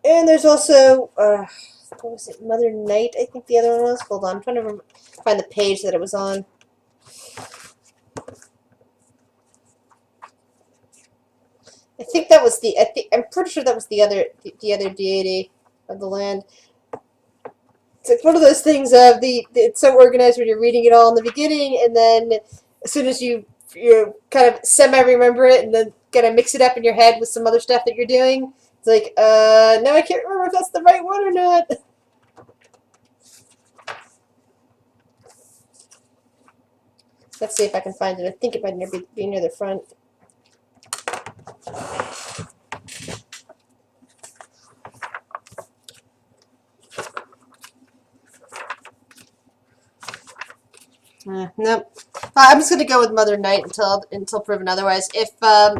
And there's also, what was it, Mother Night, I think the other one was? Hold on, I'm trying to find the page that it was on. I think that was I'm pretty sure that was the other deity of the land. It's like one of those things of it's so organized when you're reading it all in the beginning, and then as soon as you kind of semi-remember it, and then kind of mix it up in your head with some other stuff that you're doing, it's like, now I can't remember if that's the right one or not. Let's see if I can find it. I think it might be near the front. Nope. I'm just gonna go with Mother Night until proven otherwise. If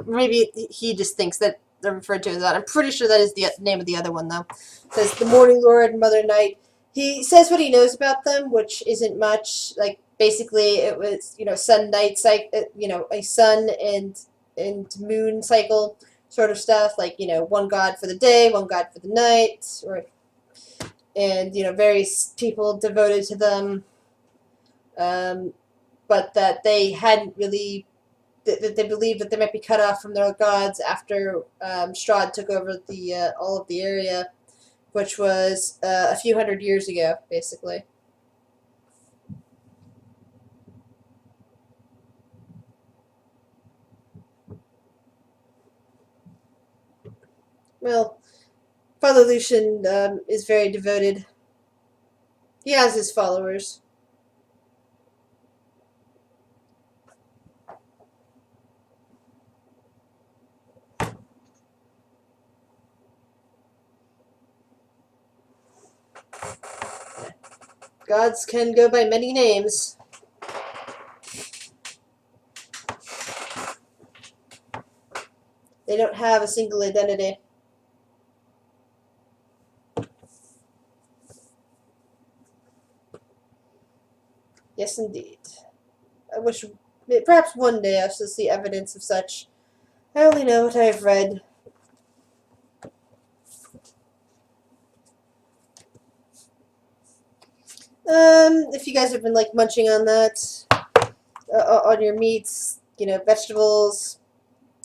maybe he just thinks that they're referred to as that. I'm pretty sure that is the name of the other one though. It says the Morning Lord and Mother Night. He says what he knows about them, which isn't much. Like basically, it was sun night cycle, a sun and moon cycle sort of stuff. Like one god for the day, one god for the night, and various people devoted to them. But that they hadn't really, that they believed that they might be cut off from their gods after Strahd took over all of the area, which was a few hundred years ago, basically. Well, Father Lucian is very devoted. He has his followers. Gods can go by many names. They don't have a single identity. Yes, indeed. I wish perhaps one day I shall see evidence of such. I only know what I have read. If you guys have been like munching on that, on your meats, vegetables,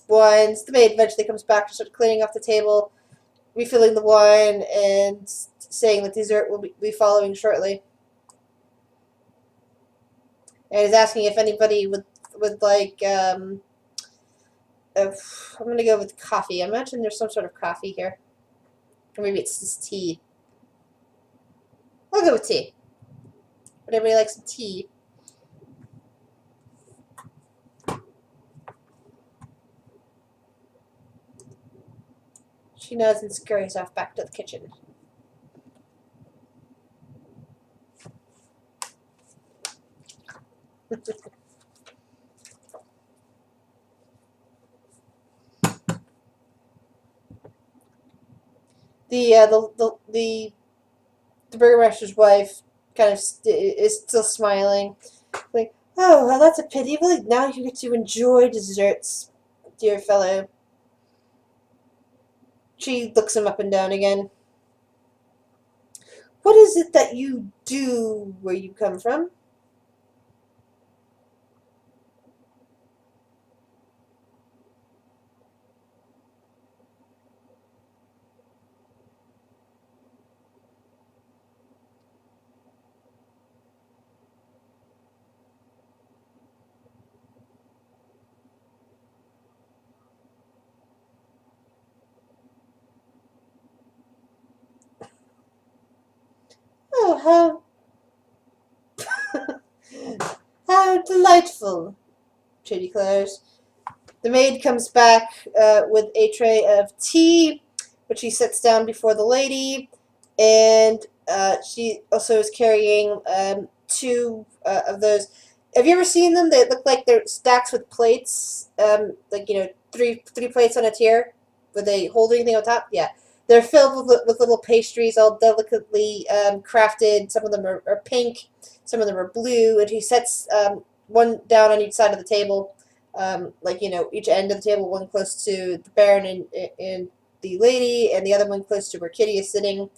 wines, the maid eventually comes back to start cleaning off the table, refilling the wine, and saying that dessert will be following shortly. And is asking if anybody would like, I'm gonna go with coffee. I imagine there's some sort of coffee here. Or maybe it's just tea. I'll go with tea. Would everybody like some tea? She nods and scurries off back to the kitchen. The burgomaster's wife kind of is still smiling, like, oh, well, that's a pity. Well, now you get to enjoy desserts, dear fellow. She looks him up and down again. What is it that you do where you come from? Oh, how delightful, she declares. The maid comes back with a tray of tea, which she sets down before the lady, and she also is carrying two of those. Have you ever seen them? They look like they're stacks with plates, like three plates on a tier, with a holding thing on top. Yeah, they're filled with little pastries, all delicately crafted. Some of them are pink, some of them are blue, and she sets one down on each side of the table. Each end of the table, one close to the Baron and the lady, and the other one close to where Kitty is sitting.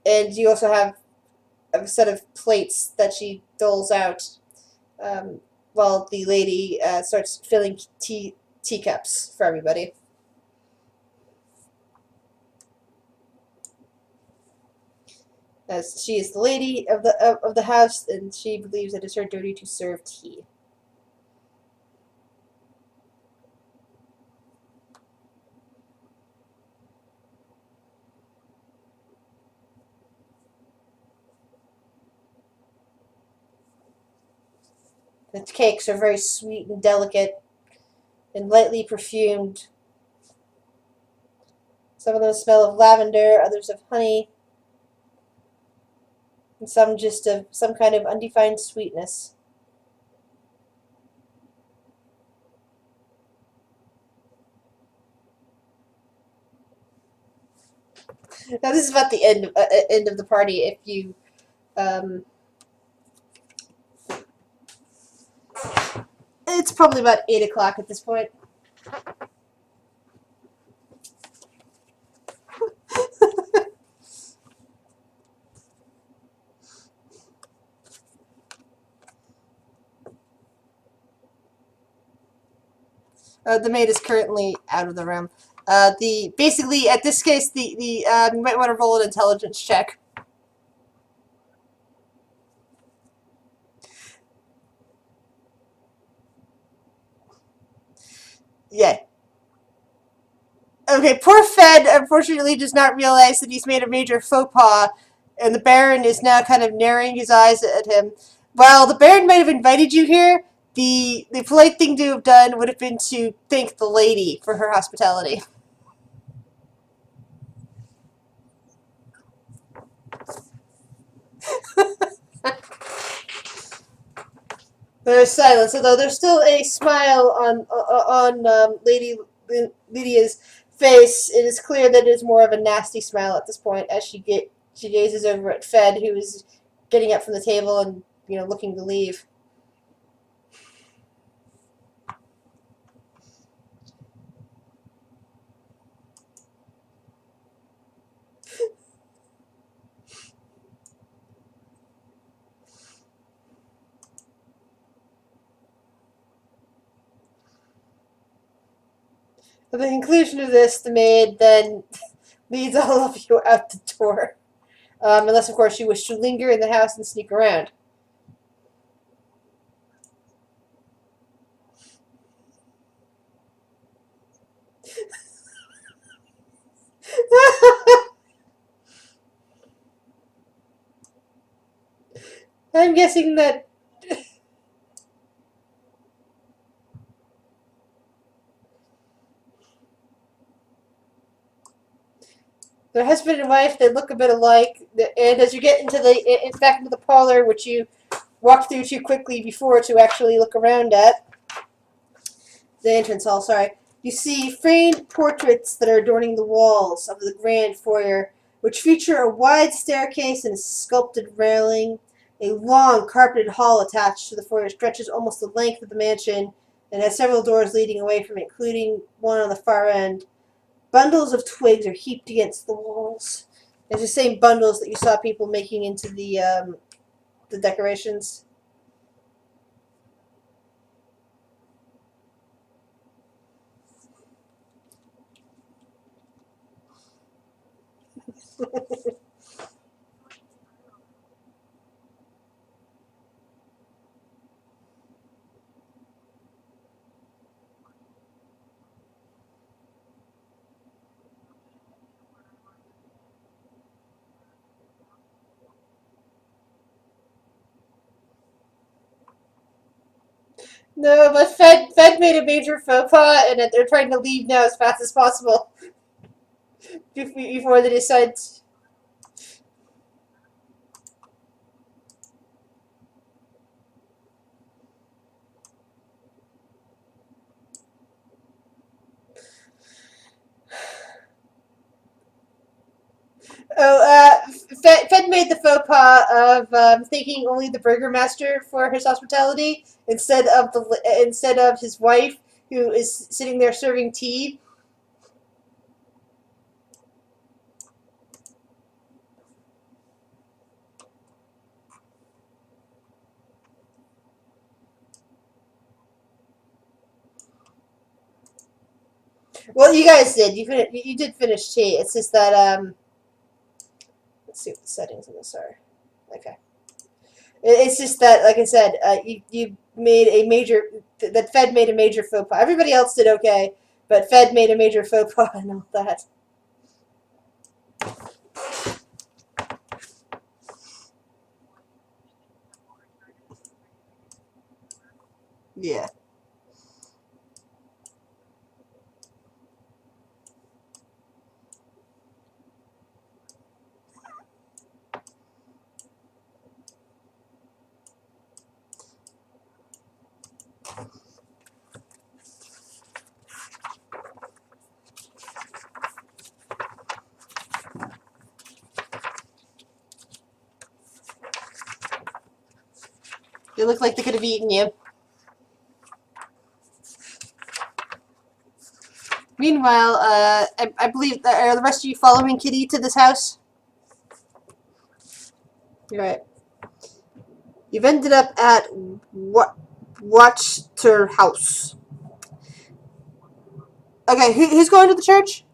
And you also have a set of plates that she doles out while the lady starts filling teacups for everybody. As she is the lady of the house, and she believes it is her duty to serve tea. The cakes are very sweet and delicate and lightly perfumed. Some of them smell of lavender, others of honey, and some just of some kind of undefined sweetness. Now this is about the end of the party. If you it's probably about 8 o'clock at this point. The maid is currently out of the room. Basically at this case you might want to roll an intelligence check. Yeah. Okay, poor Fed unfortunately does not realize that he's made a major faux pas, and the Baron is now kind of narrowing his eyes at him. While the Baron might have invited you here, the polite thing to have done would have been to thank the lady for her hospitality. There's silence, although there's still a smile on Lady Lydia's face. It is clear that it is more of a nasty smile at this point as she gazes over at Fed, who is getting up from the table and looking to leave. At the conclusion of this, the maid then leads all of you out the door. Unless, of course, you wish to linger in the house and sneak around. I'm guessing that they're husband and wife. They look a bit alike. And as you get into back into the parlor, which you walked through too quickly before to actually look around at, the entrance hall, sorry, you see framed portraits that are adorning the walls of the grand foyer, which feature a wide staircase and a sculpted railing. A long carpeted hall attached to the foyer stretches almost the length of the mansion and has several doors leading away from it, including one on the far end. Bundles of twigs are heaped against the walls. It's the same bundles that you saw people making into the decorations. No, but Fed made a major faux pas, and that they're trying to leave now as fast as possible before they decide. Oh, Fed made the faux pas of thanking only the burgermaster for his hospitality instead of his wife, who is sitting there serving tea. Well, you guys did. You did finish tea. It's just that let's see what the settings of this are. Okay. It's just that, like I said, you made a major that Fed made a major faux pas. Everybody else did okay, but Fed made a major faux pas and all that. Yeah. They look like they could have eaten you. Meanwhile, I believe are the rest of you following Kitty to this house? You're right. You've ended up at Watcher House. Okay, who's going to the church?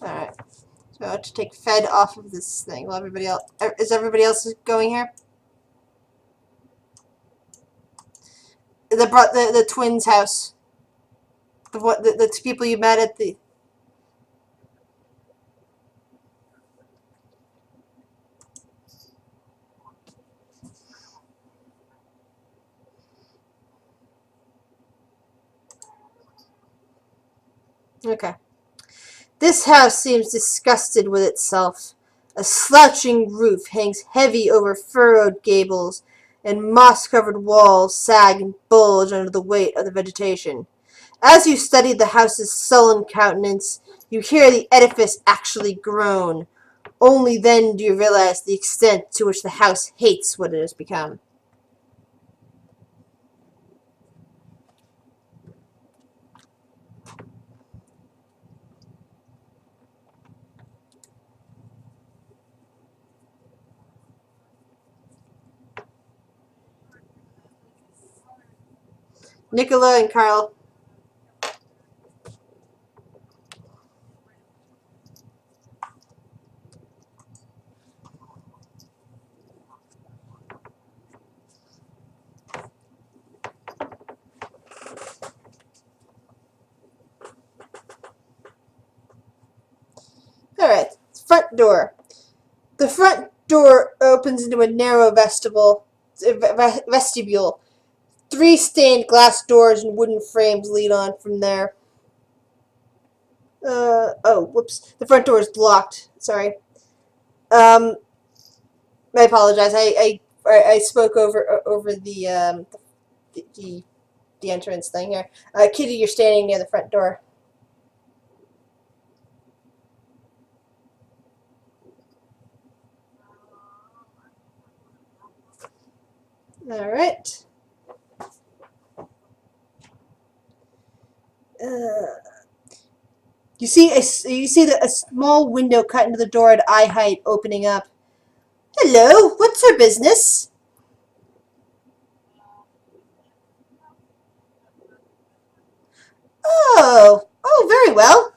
Alright. So I have to take Fed off of this thing. Well, is everybody else going here? The twins' house. The two people you met at the. Okay. This house seems disgusted with itself. A slouching roof hangs heavy over furrowed gables, and moss-covered walls sag and bulge under the weight of the vegetation. As you study the house's sullen countenance, you hear the edifice actually groan. Only then do you realize the extent to which the house hates what it has become. Nicola and Carl. Alright, front door. The front door opens into a narrow vestibule. 3 stained glass doors and wooden frames lead on from there. Oh, whoops. The front door is blocked. Sorry. I apologize. I spoke over the entrance thing here. Kitty, you're standing near the front door. All right. You see a small window cut into the door at eye height opening up. Hello, what's her business? Oh, very well.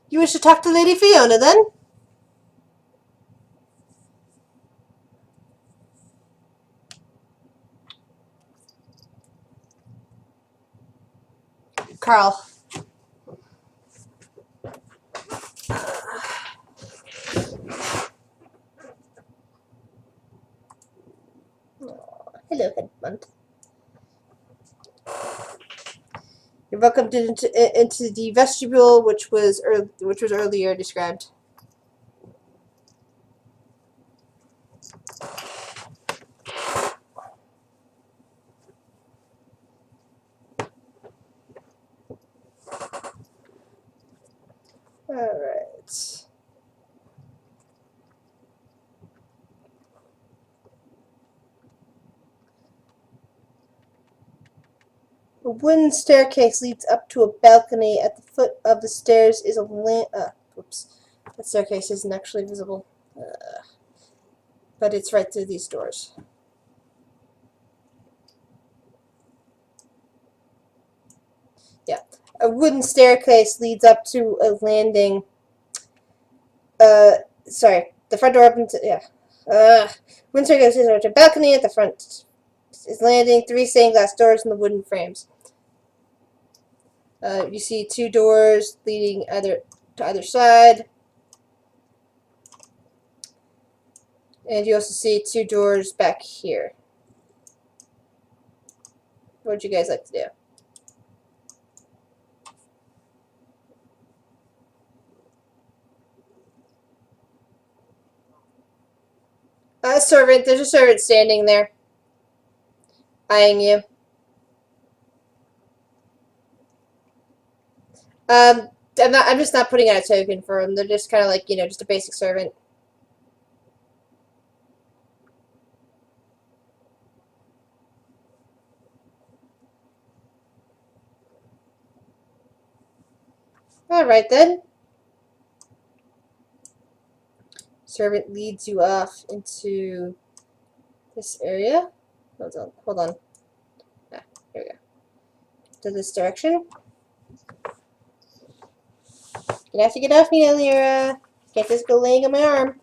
You wish to talk to Lady Fiona, then? Carl. Hello, welcomed into the vestibule, which was earlier described. All right. A wooden staircase leads up to a balcony. At the foot of the stairs is a whoops. That staircase isn't actually visible. But it's right through these doors. Yeah. A wooden staircase leads up to a landing. Sorry. The front door opens. Yeah. Wooden staircase leads up to a balcony. At the front is landing. 3 stained glass doors in the wooden frames. You see 2 doors leading to either side. And you also see 2 doors back here. What would you guys like to do? Servant. There's a servant standing there, eyeing you. I'm just not putting out a token for them. They're just kind of like, just a basic servant. Alright then. Servant leads you off into this area. Hold on. Here we go. To this direction. You have to get off me, Elira. Can't just go laying on my arm.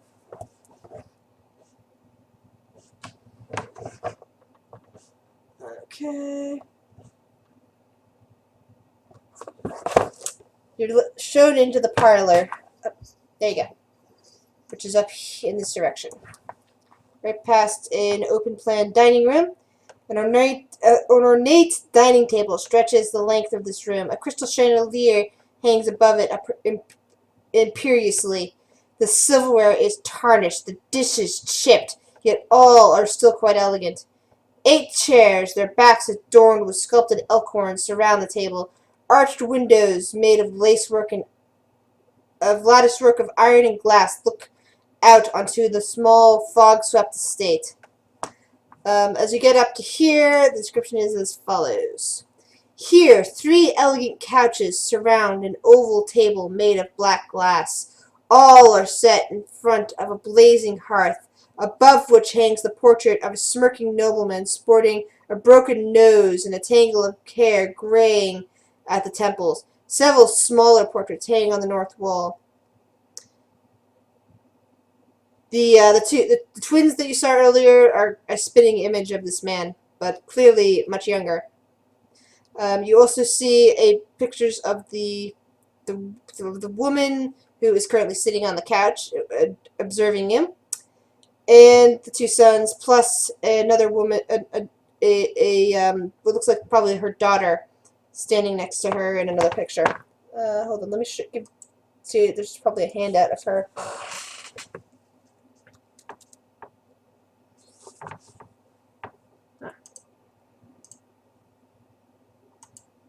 Okay. You're shown into the parlor. There you go. Which is up in this direction. Right past an open-plan dining room. An ornate dining table stretches the length of this room. A crystal chandelier hangs above it imperiously. The silverware is tarnished, the dishes chipped, yet all are still quite elegant. 8 chairs, their backs adorned with sculpted elk horns, surround the table. Arched windows made of lacework and of latticework of iron and glass look out onto the small fog-swept estate. As you get up to here, the description is as follows. Here, 3 elegant couches surround an oval table made of black glass. All are set in front of a blazing hearth, above which hangs the portrait of a smirking nobleman sporting a broken nose and a tangle of hair graying at the temples. Several smaller portraits hang on the north wall. The twins that you saw earlier are a spitting image of this man, but clearly much younger. You also see pictures of the woman who is currently sitting on the couch, observing him, and the 2 sons, plus another woman, what looks like probably her daughter, standing next to her in another picture. Hold on, let me see. There's probably a handout of her.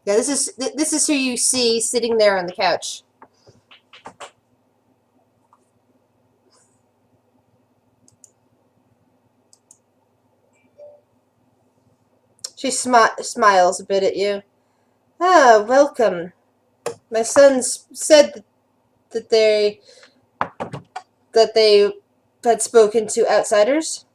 Yeah, this is who you see sitting there on the couch. She smiles a bit at you. Ah, welcome. My sons said that they had spoken to outsiders.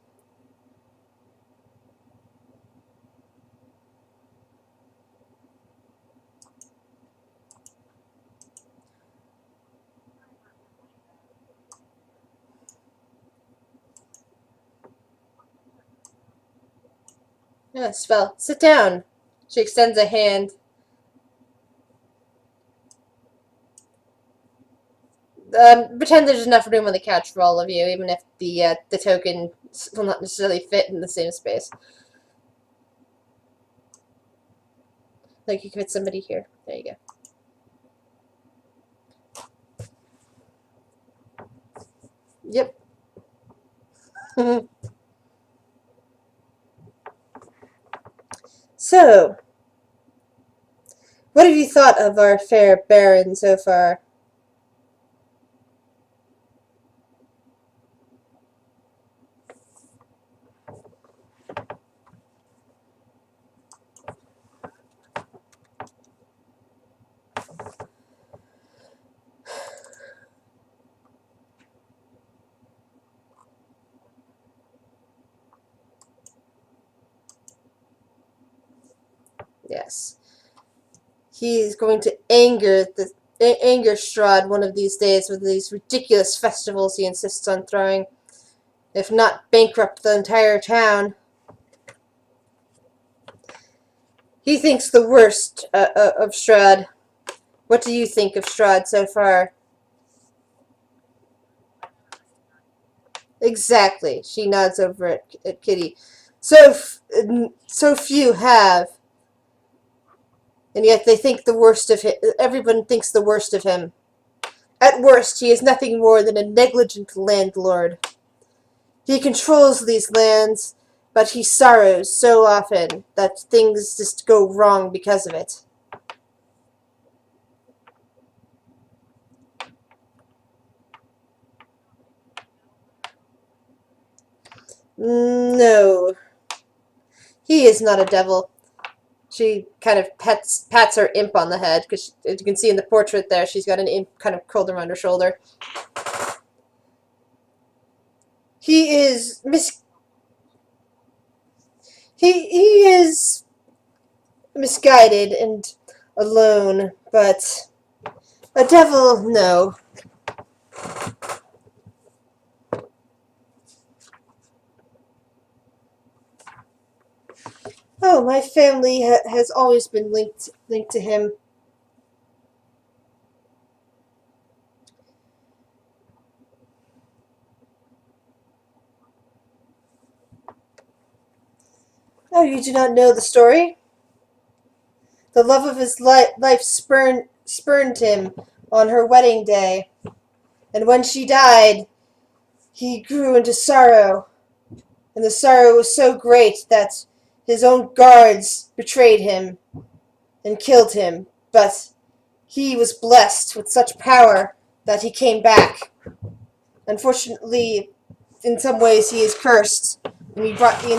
Yes, well, sit down. She extends a hand. Pretend there's enough room on the couch for all of you, even if the token will not necessarily fit in the same space. Like you could fit somebody here. There you go. Yep. So, what have you thought of our fair Baron so far? Yes. He is going to anger Strahd one of these days with these ridiculous festivals he insists on throwing, if not bankrupt the entire town. He thinks the worst of Strahd. What do you think of Strahd so far? Exactly. She nods over at Kitty. So few have, and yet they think the worst of him. Everyone thinks the worst of him. At worst, he is nothing more than a negligent landlord. He controls these lands, but he sorrows so often that things just go wrong because of it. No, he is not a devil. She kind of pats her imp on the head, because as you can see in the portrait there, she's got an imp kind of curled around her shoulder. He is he is misguided and alone, but a devil, no. Oh, my family has always been linked to him. Oh, you do not know the story? The love of his life spurned him on her wedding day, and when she died, he grew into sorrow, and the sorrow was so great that his own guards betrayed him and killed him, but he was blessed with such power that he came back. Unfortunately, in some ways he is cursed, and he brought the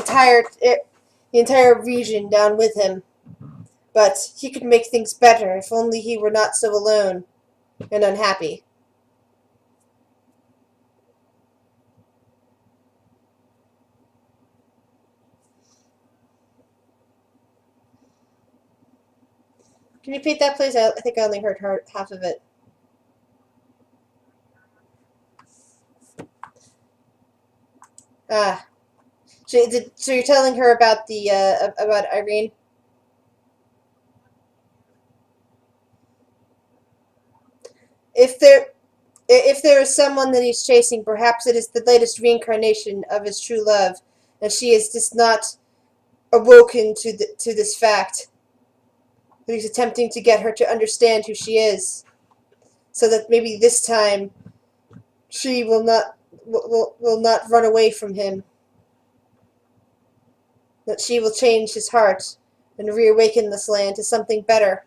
entire region down with him. But he could make things better if only he were not so alone and unhappy. Can you repeat that, please? I think I only heard half of it. Ah, so you're telling her about the about Irene? If there is someone that he's chasing, perhaps it is the latest reincarnation of his true love, and she is just not awoken to this fact. That he's attempting to get her to understand who she is, so that maybe this time she will not run away from him. That she will change his heart and reawaken this land to something better.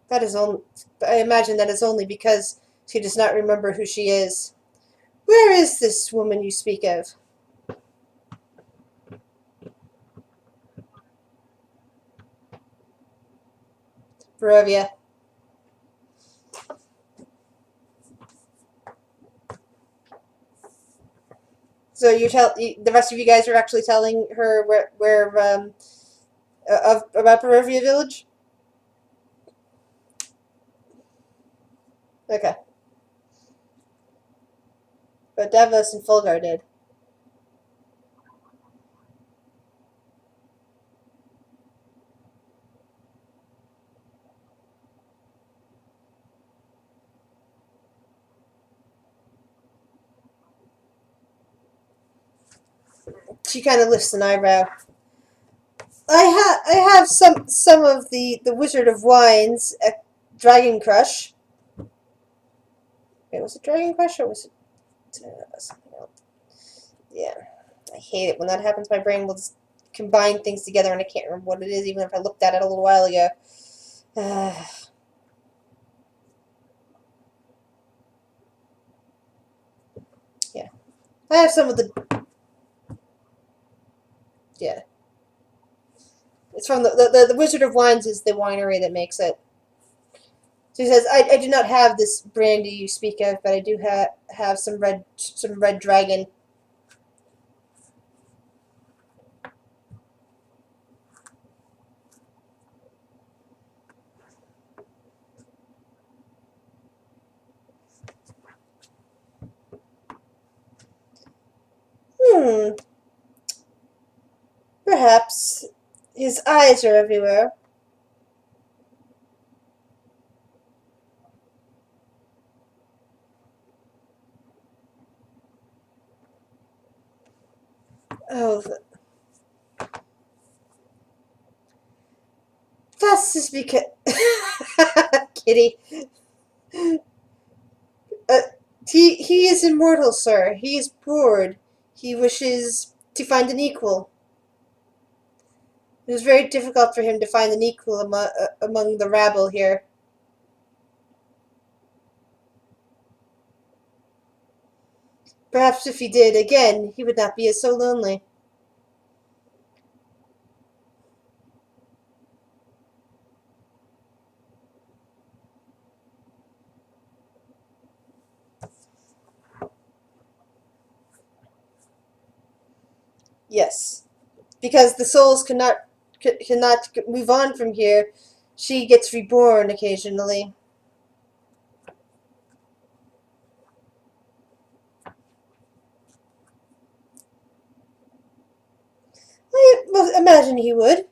That is only, I imagine that is only because she does not remember who she is. Where is this woman you speak of? Barovia. So the rest of you guys are actually telling her about Barovia Village? Okay. But Davos and Fulgar did. She kind of lifts an eyebrow. I have some of the Wizard of Wines at Dragon Crush. Wait, was it Dragon Crush or was it something else? Yeah, I hate it when that happens. My brain will just combine things together and I can't remember what it is, even if I looked at it a little while ago. Yeah, I have some of the. Yeah. It's from the Wizard of Wines is the winery that makes it. So he says, I do not have this brandy you speak of, but I do have some red dragon. Perhaps his eyes are everywhere. Oh, that's just because. Kitty. He is immortal, sir. He is bored. He wishes to find an equal. It was very difficult for him to find an equal among the rabble here. Perhaps if he did, again, he would not be so lonely. Yes, because the souls cannot move on from here. She gets reborn occasionally. I imagine he would.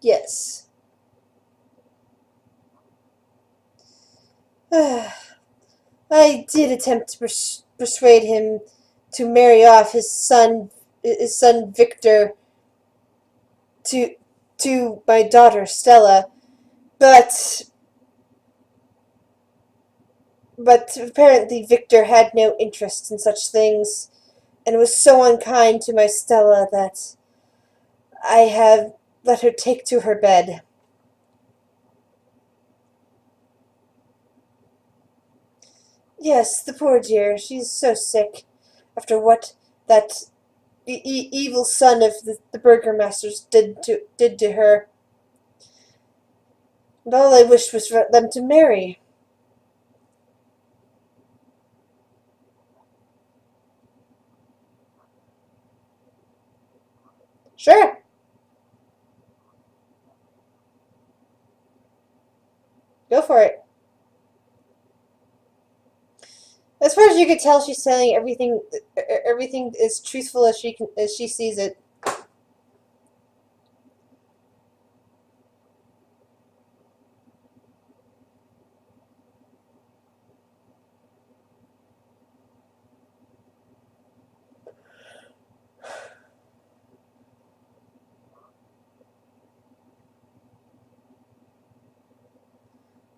Yes. I did attempt to persuade him to marry off his son Victor to my daughter Stella, but apparently Victor had no interest in such things, and was so unkind to my Stella that I have let her take to her bed. Yes, the poor dear, she's so sick after what that evil son of the burgomasters did to her. And all I wished was for them to marry. Sure. Go for it. As far as you could tell, she's saying everything is truthful as she sees it.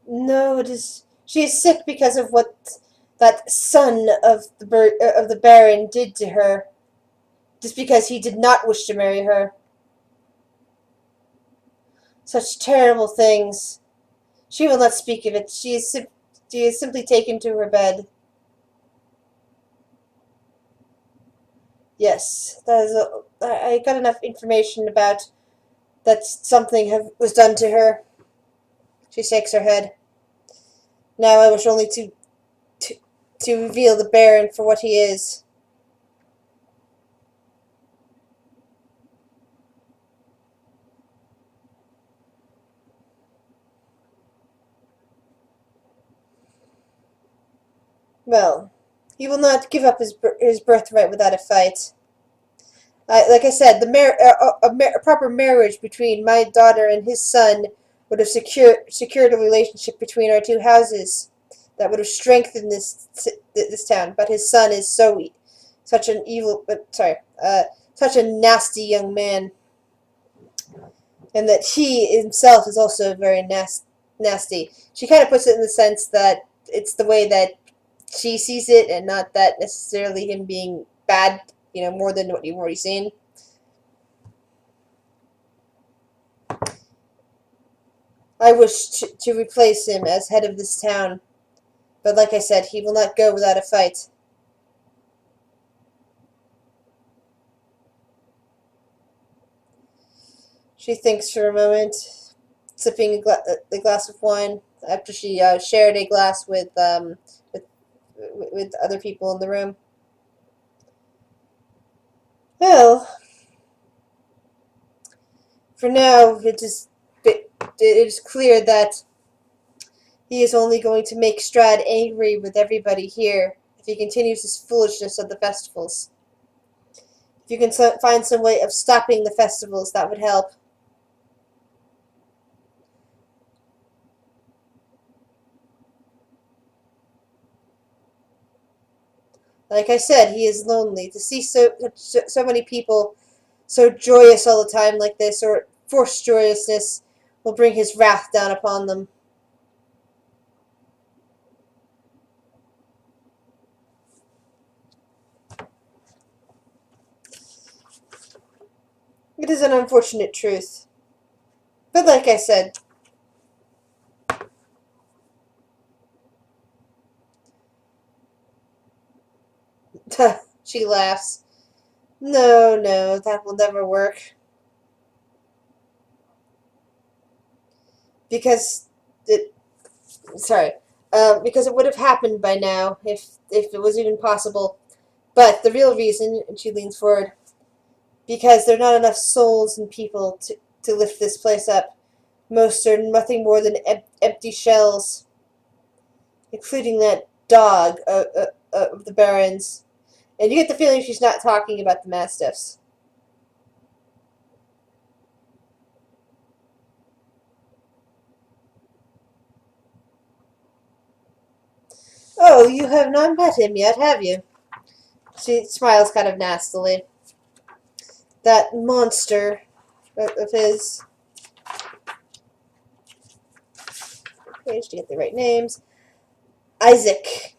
No, it is. She is sick because of what that son of the Baron did to her. Just because he did not wish to marry her. Such terrible things. She will not speak of it. She is simply taken to her bed. Yes, I got enough information about that something was done to her. She shakes her head. Now I wish only to reveal the Baron for what he is. Well, he will not give up his birthright without a fight. Like I said, a proper marriage between my daughter and his son would have secured a relationship between our two houses that would have strengthened this town. But his son is such an evil, such a nasty young man, and that he himself is also very nasty. She kind of puts it in the sense that it's the way that she sees it, and not that necessarily him being bad, more than what you've already seen. I wish to replace him as head of this town, but like I said, he will not go without a fight. She thinks for a moment, sipping a glass of wine after she shared a glass with other people in the room. Well, for now, it is clear that he is only going to make Strahd angry with everybody here if he continues his foolishness of the festivals. If you can find some way of stopping the festivals, that would help. Like I said, he is lonely. To see so many people so joyous all the time like this, or forced joyousness, will bring his wrath down upon them. It is an unfortunate truth. But like I said, she laughs. No, that will never work. Because because it would have happened by now if it was even possible. But the real reason, and she leans forward, because there are not enough souls and people to lift this place up. Most are nothing more than empty shells, including that dog of the Baron's. And you get the feeling she's not talking about the Mastiffs. Oh, you have not met him yet, have you? She smiles kind of nastily. That monster of his. Page to get the right names. Isaac.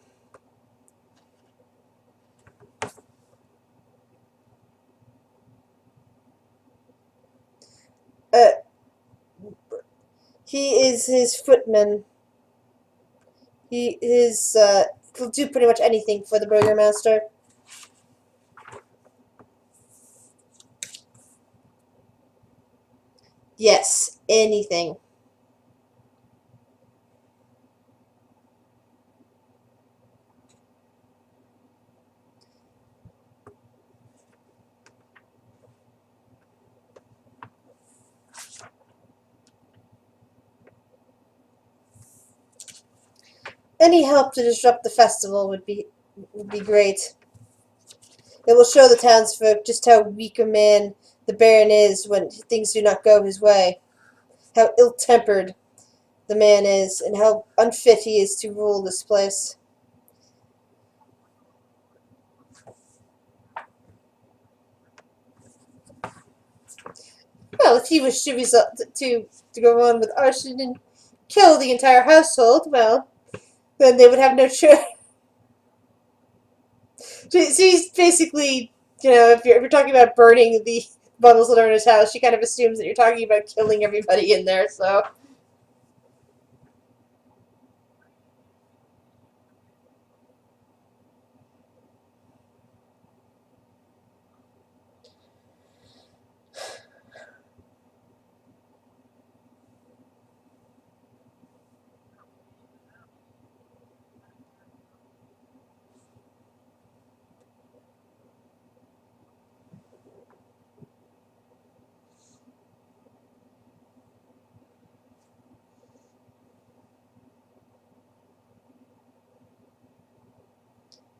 He is his footman. He'll do pretty much anything for the Burgermaster. Yes, anything. Any help to disrupt the festival would be great. It will show the townsfolk just how weak a man the Baron is when things do not go his way. How ill-tempered the man is, and how unfit he is to rule this place. Well, if he wished to go on with arson and kill the entire household, well, then they would have no choice. She's basically, if you're talking about burning the bundles that are in his house, she kind of assumes that you're talking about killing everybody in there, so.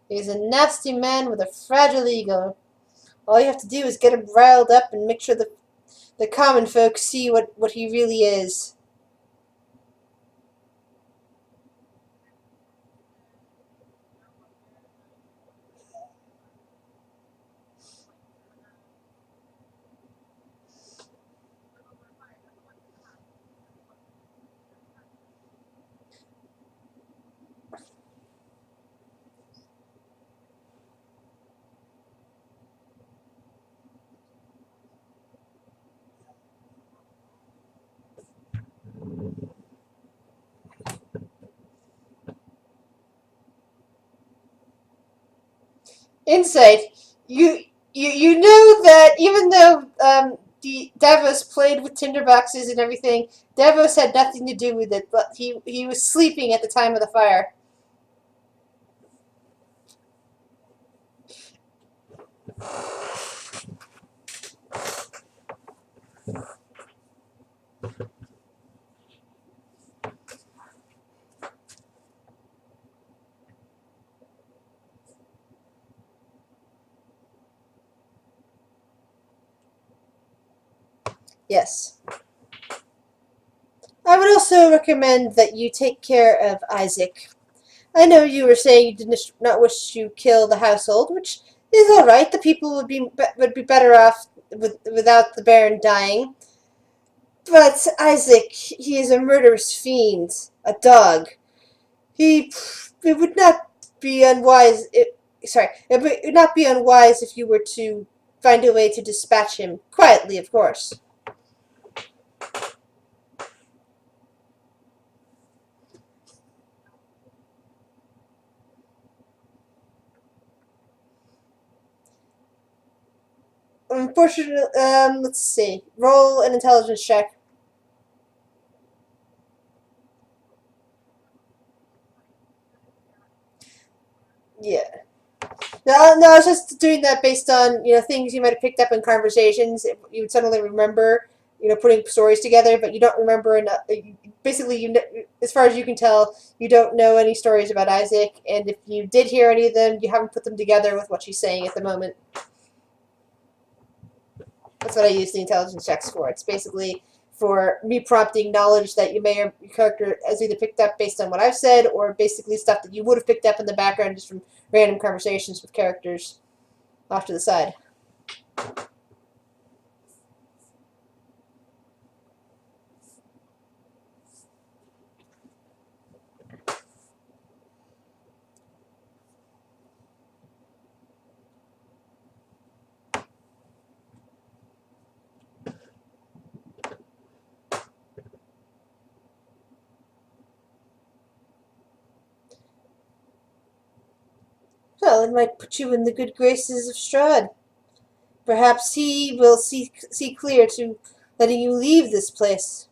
He's a nasty man with a fragile ego. All you have to do is get him riled up and make sure the common folk see what he really is. Insight. You know that even though the Davos played with tinderboxes and everything, Davos had nothing to do with it. But he was sleeping at the time of the fire. Yes. I would also recommend that you take care of Isaac. I know you were saying you did not wish to kill the household, which is all right. The people would be better off without the Baron dying. But Isaac, he is a murderous fiend, a dog. It would not be unwise. It would not be unwise if you were to find a way to dispatch him quietly, of course. Unfortunately, let's see. Roll an intelligence check. Yeah. No, I was just doing that based on things you might have picked up in conversations. You would suddenly remember, putting stories together, but you don't remember enough. Basically, as far as you can tell, you don't know any stories about Isaac, and if you did hear any of them, you haven't put them together with what she's saying at the moment. That's what I use the intelligence checks for. It's basically for me prompting knowledge that you may or your character has either picked up based on what I've said, or basically stuff that you would have picked up in the background just from random conversations with characters off to the side. Well, it might put you in the good graces of Strahd. Perhaps he will see clear to letting you leave this place.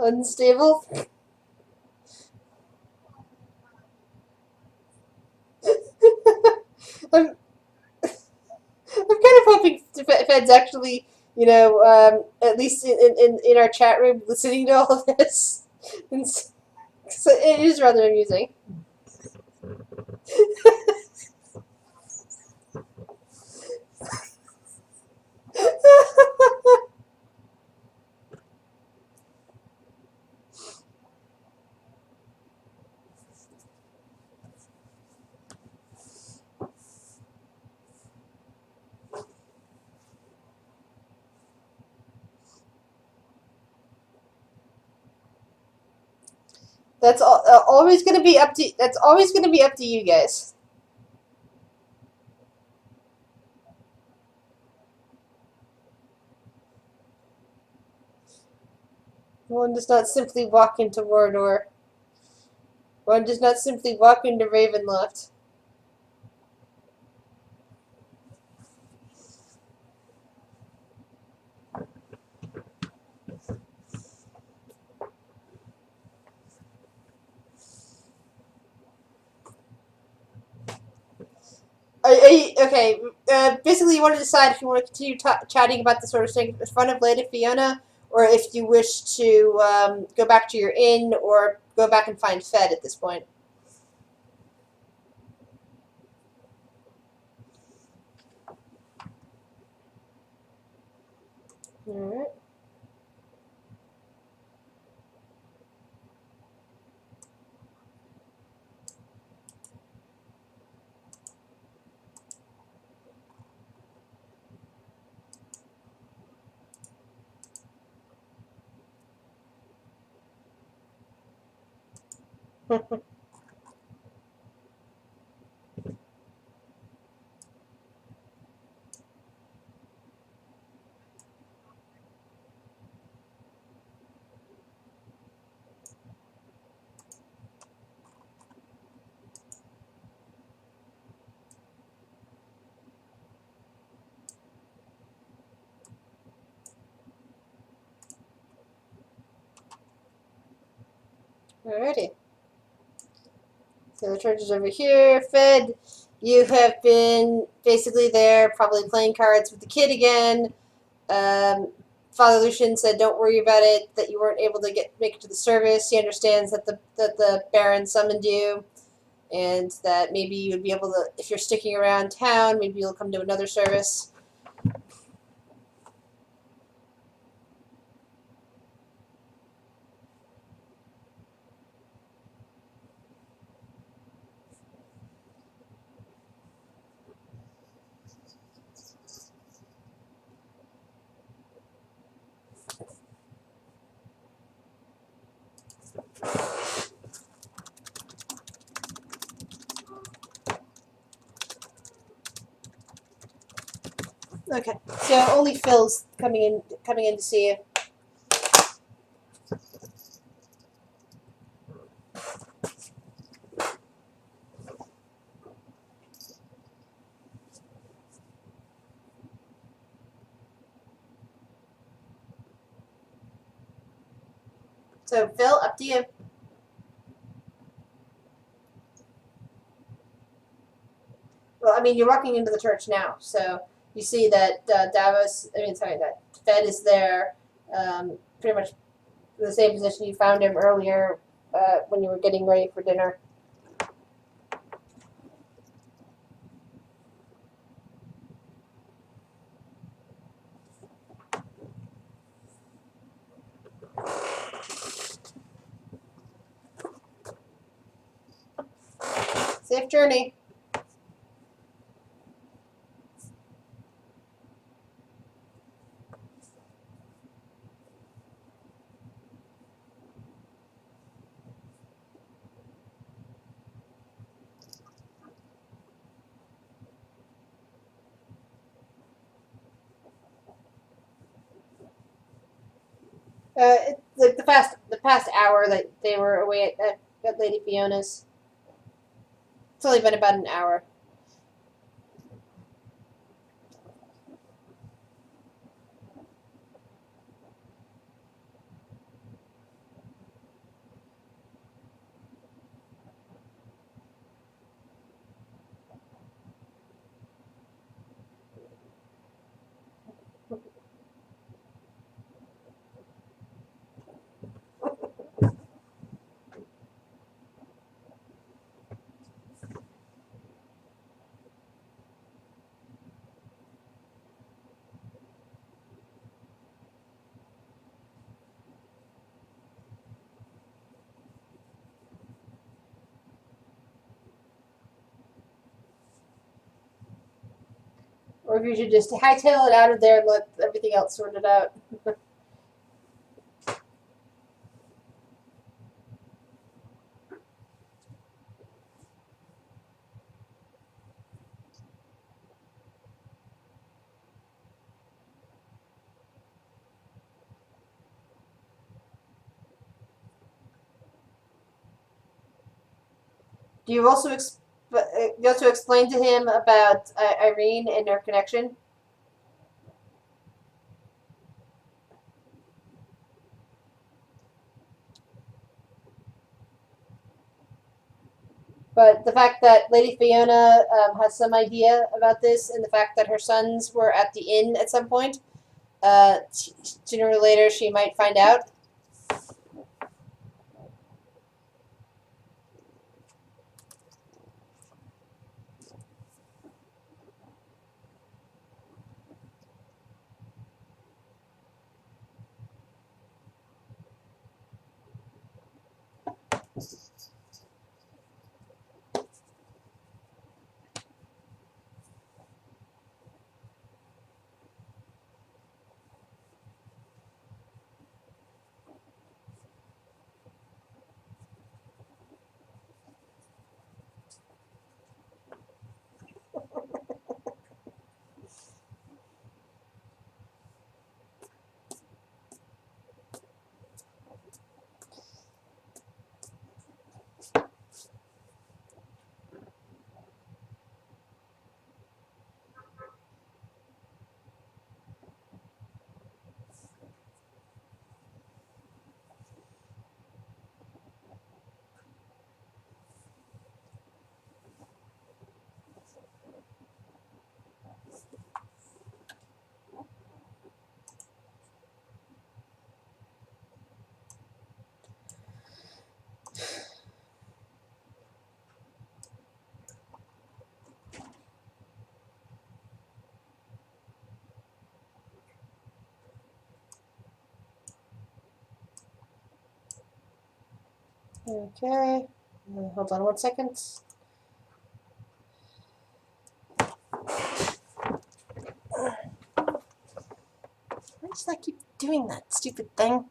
unstable. I'm kind of hoping Fed's actually, at least in our chat room, listening to all of this. And so it is rather amusing. That's always going to be up to. That's always going to be up to you guys. One does not simply walk into Mordor. One does not simply walk into Ravenloft. Okay, basically you want to decide if you want to continue chatting about the sort of thing in front of Lady Fiona, or if you wish to go back to your inn, or go back and find Fed at this point. Alright. Alrighty. So the church is over here. Fed, you have been basically there, probably playing cards with the kid again. Father Lucian said, "Don't worry about it. That you weren't able to make it to the service. He understands that the Baron summoned you, and that maybe you would be able to, if you're sticking around town, maybe you'll come to another service." Okay, so only Phil's coming in to see you. So Phil, up to you. Well, I mean, you're walking into the church now, so you see that that Fed is there, pretty much in the same position you found him earlier when you were getting ready for dinner. Safe journey. It's like the past hour that they were away at Lady Fiona's. It's only been about an hour. if you should just hightail it out of there and let everything else sort it out. Do you also explain to him about Irene and their connection? But the fact that Lady Fiona has some idea about this, and the fact that her sons were at the inn at some point, sooner or later she might find out. Okay. Hold on 1 second. Why does that keep doing that stupid thing?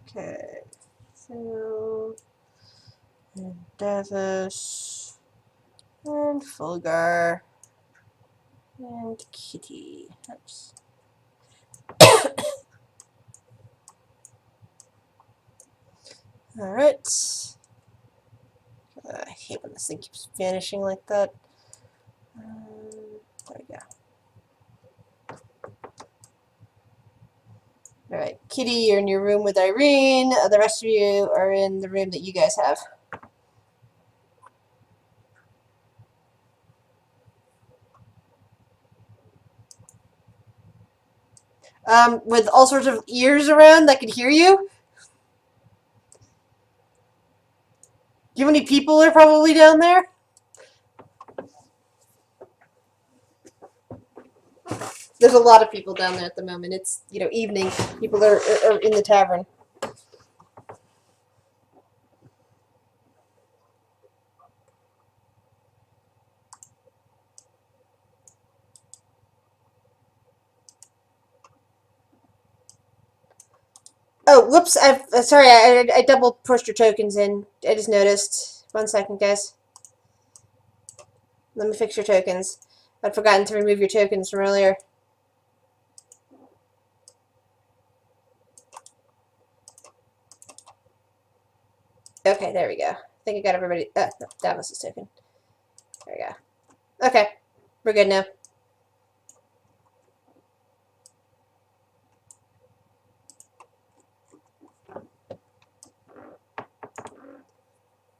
Okay. So, and Davos, and Fulgar, and Kitty. Oops. Alright. I hate when this thing keeps vanishing like that. There we go. Alright, Kitty, you're in your room with Irene. The rest of you are in the room that you guys have. With all sorts of ears around that could hear you. Do you know how many people are probably down there? There's a lot of people down there at the moment. It's, evening. People are in the tavern. Oh, whoops! Sorry, I double pushed your tokens in. I just noticed. 1 second, guys. Let me fix your tokens. I'd forgotten to remove your tokens from earlier. Okay, there we go. I think I got everybody. No, Davos' token. There we go. Okay, we're good now.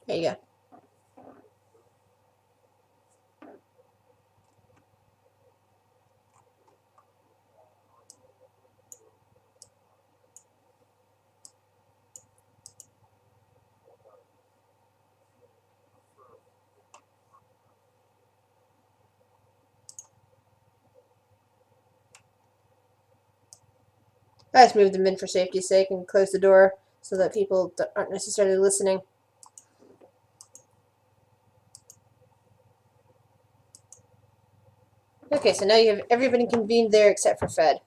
There you go. I just moved them in for safety's sake and closed the door so that people aren't necessarily listening. Okay, so now you have everybody convened there except for Fed.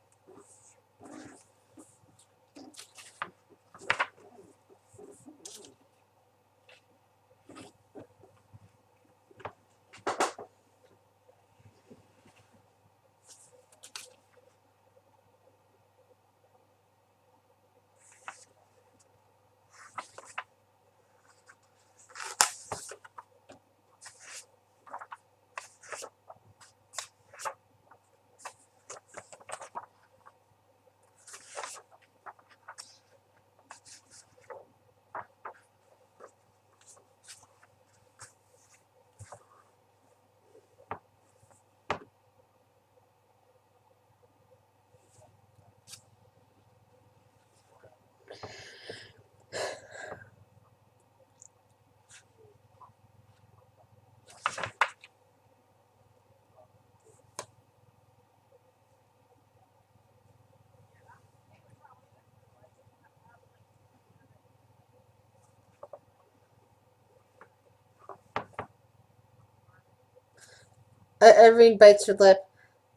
Irene bites her lip.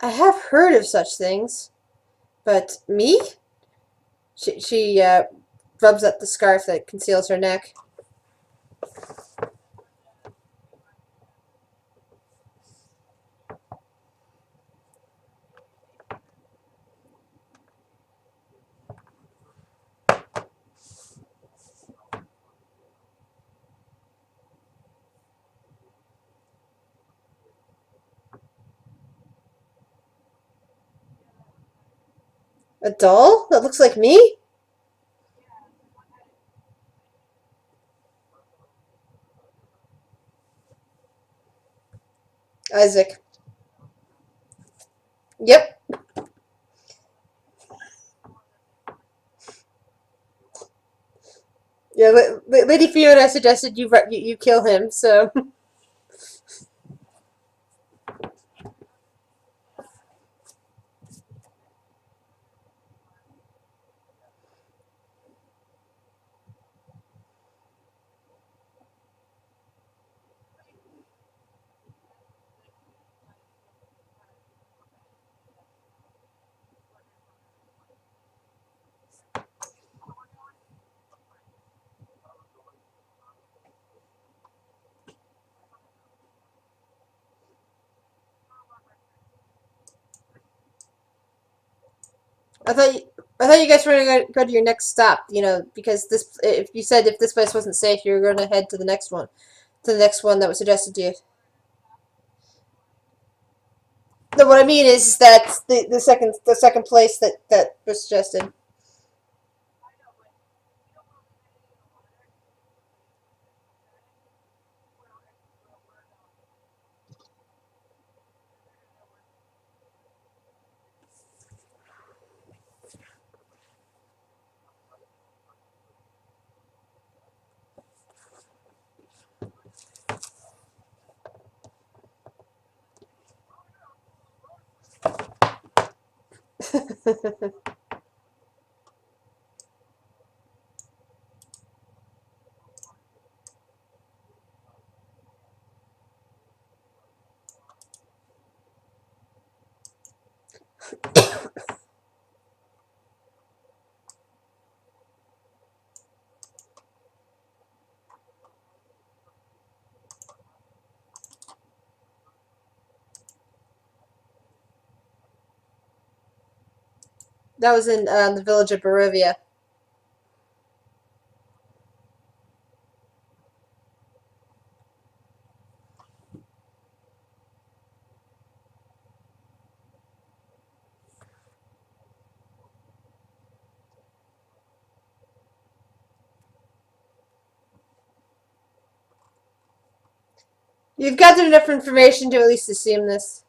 I have heard of such things, but me? She rubs up the scarf that conceals her neck. A doll that looks like me? Isaac. Yep. Yeah, Lady Fiona suggested you kill him, so. I thought you guys were going to go to your next stop, because if you said if this place wasn't safe, you were going to head to the next one. To the next one that was suggested to you. No, what I mean is that the second place that was suggested. That was in the village of Barovia. You've gathered enough information to at least assume this.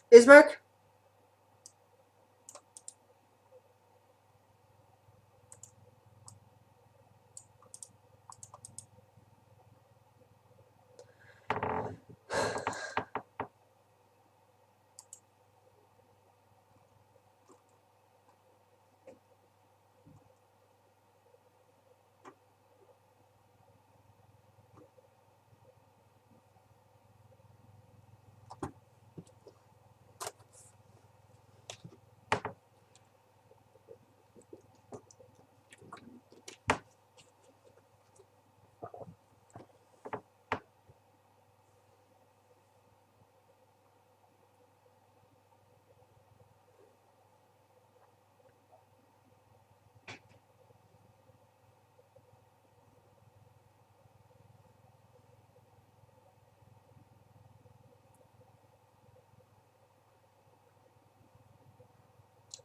Ismark?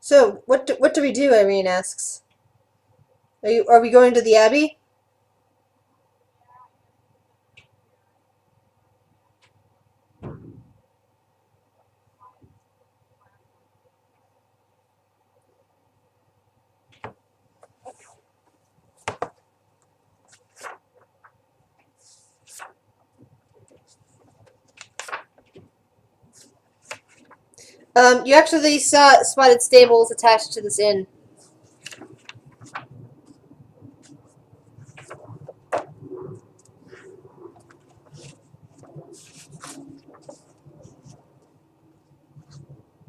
So, what do we do? Irene asks. Are we going to the Abbey? You actually spotted stables attached to this inn.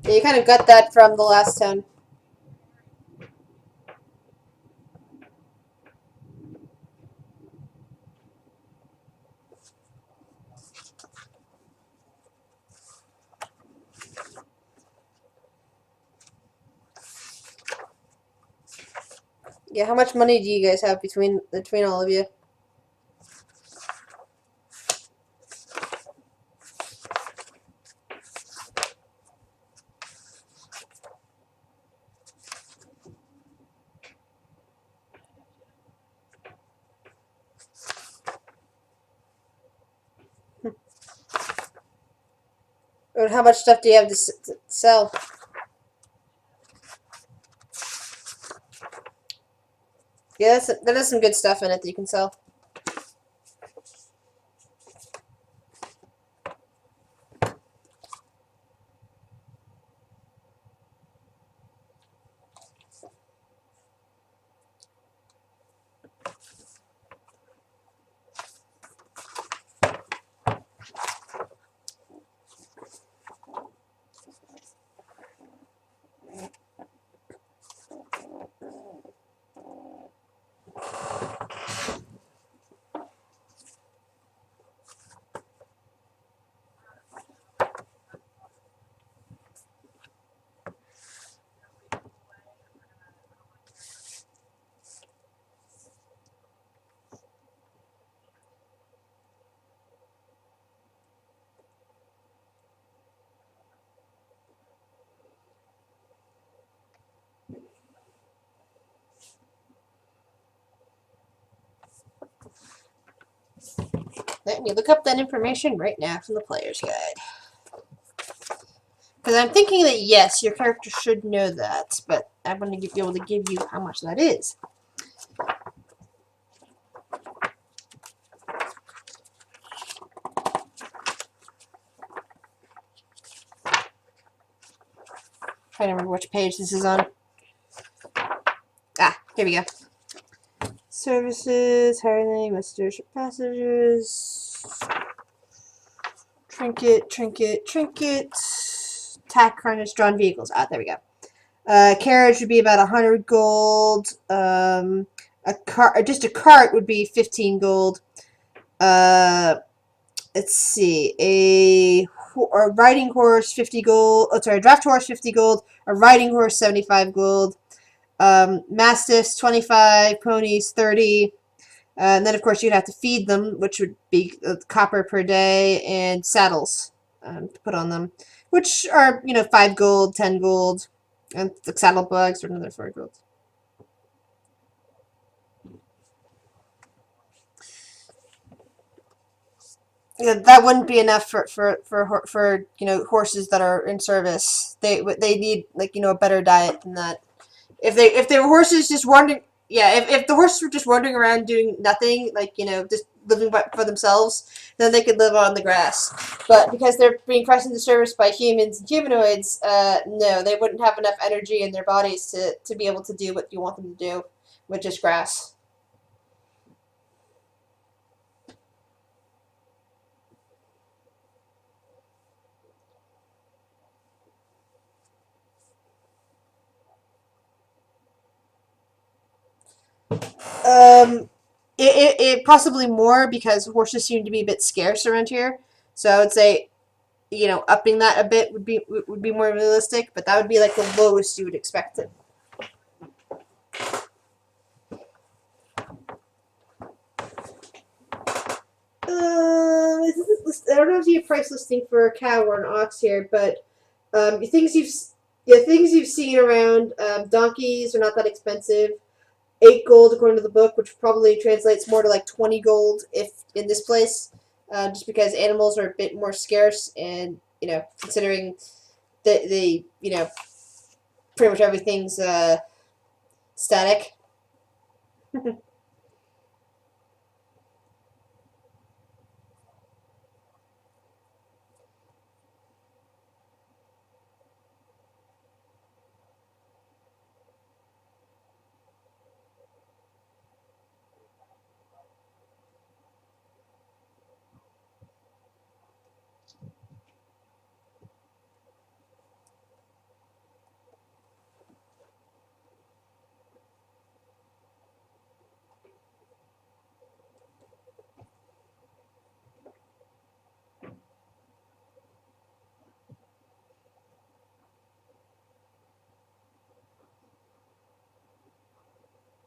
Yeah, you kind of got that from the last town. Yeah, how much money do you guys have between all of you? Or how much stuff do you have to sell? Yeah, that has some good stuff in it that you can sell. Let me look up that information right now from the player's guide. Because I'm thinking that yes, your character should know that, but I want to be able to give you how much that is. Trying to remember which page this is on. Ah, here we go. Services, hiring, messengers, passengers, trinket, tack harness, drawn vehicles. Ah, there we go. Carriage would be about 100 gold. Just a cart would be 15 gold. Let's see, a riding horse 50 gold. Oh, sorry, a draft horse 50 gold. A riding horse 75 gold. Mastiffs 25, ponies 30. And then, of course, you'd have to feed them, which would be copper per day, and saddles to put on them, which are, 5 gold, 10 gold, and the saddlebags are another 4 gold. Yeah, that wouldn't be enough for horses that are in service. They need a better diet than that. If they were horses just wandering, yeah, if the horses were just wandering around doing nothing, just living for themselves, then they could live on the grass. But because they're being pressed into service by humans and humanoids, no, they wouldn't have enough energy in their bodies to be able to do what you want them to do, which is grass. It possibly more because horses seem to be a bit scarce around here. So I would say, upping that a bit would be more realistic. But that would be like the lowest you would expect it. I don't know if you have a price listing for a cow or an ox here, but things you've Yeah, things you've seen around. Donkeys are not that expensive. 8 gold according to the book, which probably translates more to like 20 gold if in this place, just because animals are a bit more scarce, and considering the pretty much everything's static.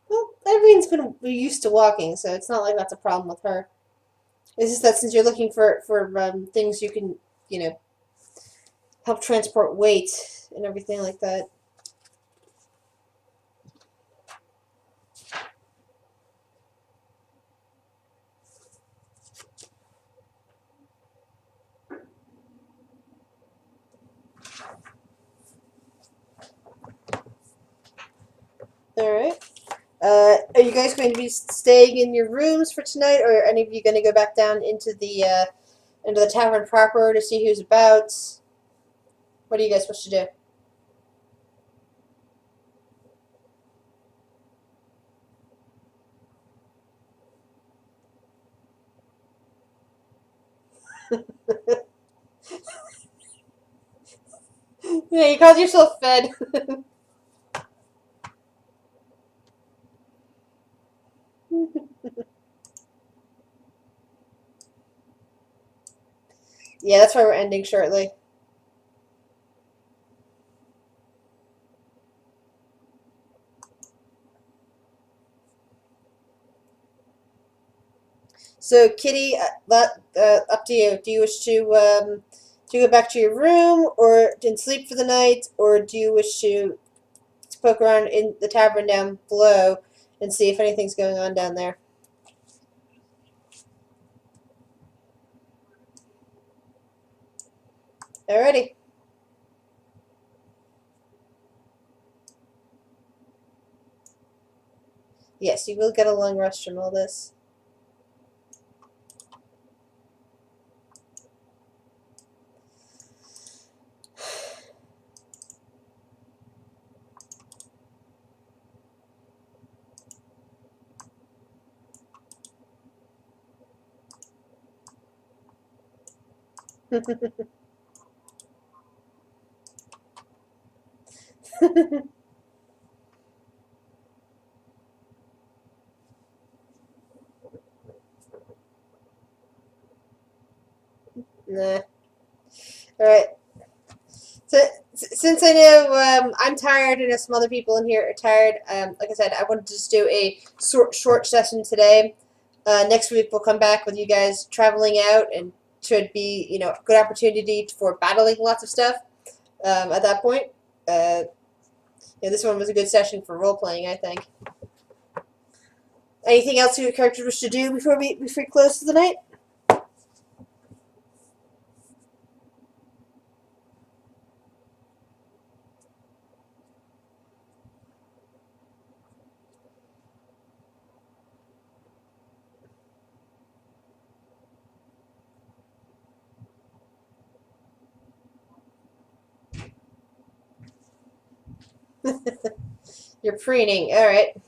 Well, Irene's been used to walking, so it's not like that's a problem with her. It's just that since you're looking for things you can, help transport weight and everything like that. All right. Are you guys going to be staying in your rooms for tonight, or are any of you going to go back down into the tavern proper to see who's about? What are you guys supposed to do? Yeah, you called yourself fed. Yeah, that's why we're ending shortly. So, Kitty, up to you. Do you wish to go back to your room or and sleep for the night, or do you wish to poke around in the tavern down below and see if anything's going on down there? Alrighty. Yes, you will get a long rest from all this. Nah. Alright. So, since I know I'm tired and some other people in here are tired, like I said, I wanted to just do a short session today. Next week we'll come back with you guys traveling out, and should be a good opportunity for battling lots of stuff at that point. This one was a good session for role playing, I think. Anything else your characters wish to do before we close for the night? You're preening. All right.